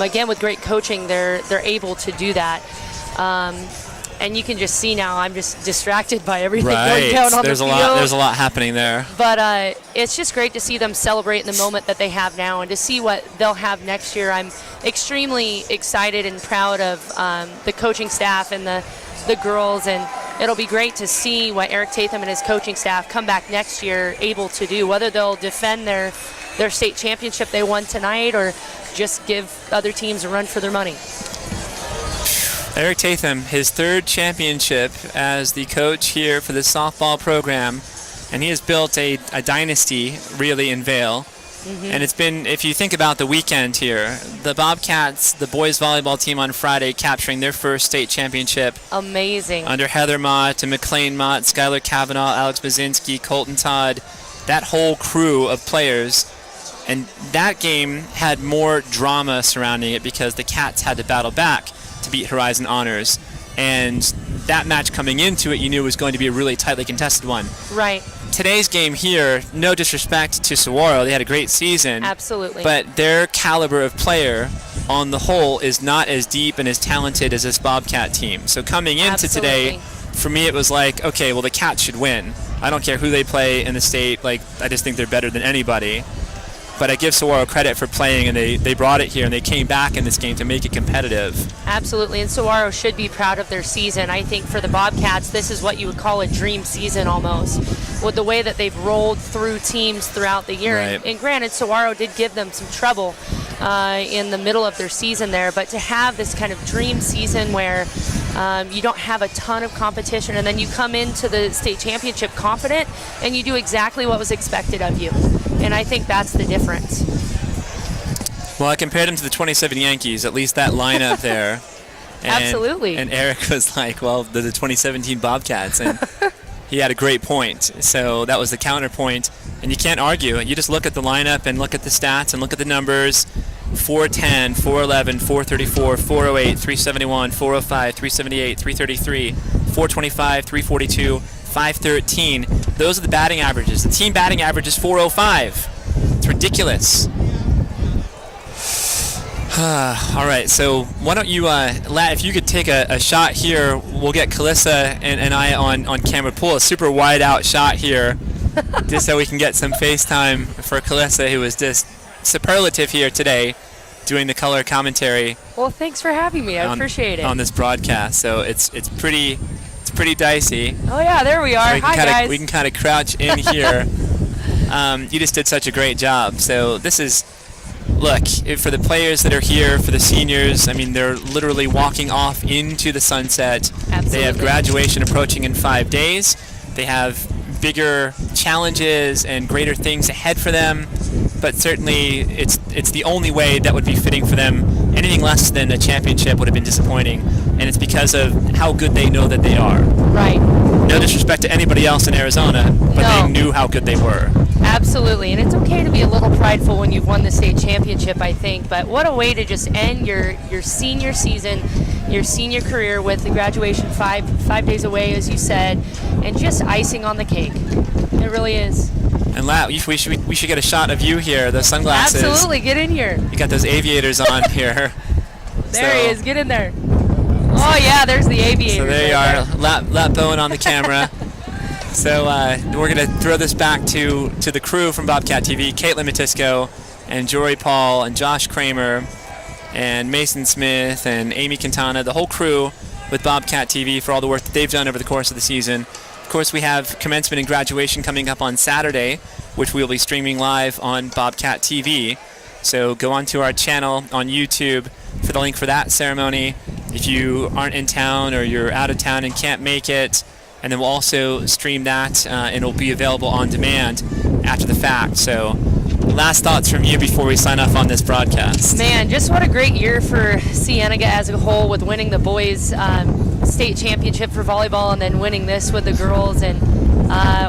Again, with great coaching, they're able to do that. And you can just see now I'm just distracted by everything going down on the field. There's a lot happening there. But it's just great to see them celebrate in the moment that they have now and to see what they'll have next year. I'm extremely excited and proud of the coaching staff and the girls, and it'll be great to see what Eric Tatham and his coaching staff come back next year able to do, whether they'll defend their state championship they won tonight or just give other teams a run for their money. Eric Tatham, his 3rd championship as the coach here for the softball program, and he has built a dynasty really in Vail. And it's been, if you think about the weekend here, the Bobcats, the boys volleyball team on Friday capturing their first state championship. Amazing. Under Heather Mott and McLean Mott, Skylar Kavanaugh, Alex Baczynski, Colton Todd, that whole crew of players. And that game had more drama surrounding it because the Cats had to battle back to beat Horizon Honors. And that match coming into it, you knew was going to be a really tightly contested one. Right. Today's game here, no disrespect to Sahuaro, they had a great season. Absolutely. But their caliber of player on the whole is not as deep and as talented as this Bobcat team. So coming into today, for me it was like, okay, well the Cats should win. I don't care who they play in the state, like I just think they're better than anybody. But I give Sahuaro credit for playing, and they brought it here, and they came back in this game to make it competitive. Absolutely, and Sahuaro should be proud of their season. I think for the Bobcats, this is what you would call a dream season almost, with the way that they've rolled through teams throughout the year. Right. And granted, Sahuaro did give them some trouble in the middle of their season there, but to have this kind of dream season where you don't have a ton of competition, and then you come into the state championship confident, and you do exactly what was expected of you. And I think that's the difference. Well, I compared him to the 27 Yankees, at least that lineup there. And, Absolutely. And Eric was like, well, they're the 2017 Bobcats. And he had a great point. So that was the counterpoint. And you can't argue. You just look at the lineup and look at the stats and look at the numbers. 410, 411, 434, 408, 371, 405, 378, 333, 425, 342, 513. Those are the batting averages. The team batting average is 405. It's ridiculous. All right, so why don't you, if you could take a shot here, we'll get Kalissa and I on camera. Pull a super wide out shot here, just so we can get some FaceTime for Kalissa, who was just superlative here today, doing the color commentary. Well, thanks for having me. I appreciate it. On this broadcast, so it's pretty dicey. Oh yeah, there we are. Hi guys. We can kind of crouch in here. You just did such a great job. So this is, look, for the players that are here, for the seniors, I mean, they're literally walking off into the sunset. Absolutely. They have graduation approaching in 5 days. They have bigger challenges and greater things ahead for them, but certainly it's the only way that would be fitting for them. Anything less than a championship would have been disappointing, and it's because of how good they know that they are. Right. No disrespect to anybody else in Arizona, but No. they knew how good they were. Absolutely, and it's okay to be a little prideful when you've won the state championship, I think, but what a way to just end your senior season, your senior career with the graduation five days away, as you said, and just icing on the cake. It really is. And we should get a shot of you here, the sunglasses. Absolutely, get in here. You got those aviators on here. There he is, get in there. Oh, yeah, there's the aviator. So there you are, lap Bowen on the camera. So we're going to throw this back to the crew from Bobcat TV, Caitlin Matisco and Jory Paul and Josh Kramer and Mason Smith and Amy Quintana, the whole crew with Bobcat TV for all the work that they've done over the course of the season. Of course, we have commencement and graduation coming up on Saturday, which we'll be streaming live on Bobcat TV. So go onto our channel on YouTube for the link for that ceremony if you aren't in town or you're out of town and can't make it. And then we'll also stream that and it'll be available on demand after the fact. So last thoughts from you before we sign off on this broadcast. Man, just what a great year for Cienega as a whole with winning the boys state championship for volleyball and then winning this with the girls. And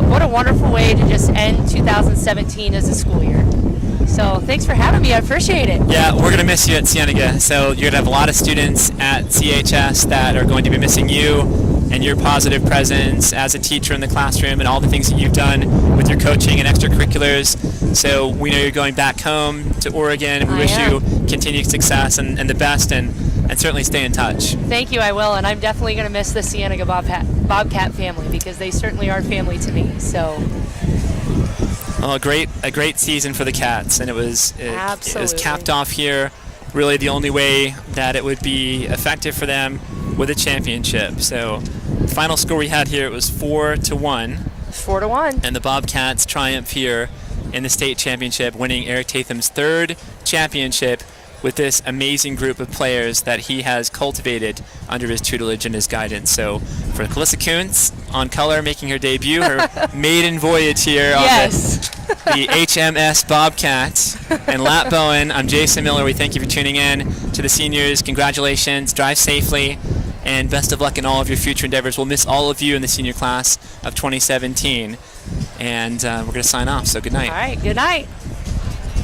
what a wonderful way to just end 2017 as a school year. So thanks for having me. I appreciate it. Yeah, we're going to miss you at Cienega. So you're going to have a lot of students at CHS that are going to be missing you and your positive presence as a teacher in the classroom and all the things that you've done with your coaching and extracurriculars. So we know you're going back home to Oregon, and we wish you continued success and the best, and certainly stay in touch. Thank you, I will, and I'm definitely going to miss the Cienega Bobcat family because they certainly are family to me. So. Well, a great season for the Cats, and it was capped off here. Really, the only way that it would be effective for them with a championship. So, the final score we had here, it was 4-1. 4-1. And the Bobcats triumph here in the state championship, winning Eric Tatham's third championship with this amazing group of players that he has cultivated under his tutelage and his guidance. So for Calissa Kuntz on color, making her debut, her maiden voyage here on the HMS Bobcat. And Lat Bowen, I'm Jason Miller. We thank you for tuning in. To the seniors, congratulations, drive safely, and best of luck in all of your future endeavors. We'll miss all of you in the senior class of 2017. And we're going to sign off, so good night. All right, good night.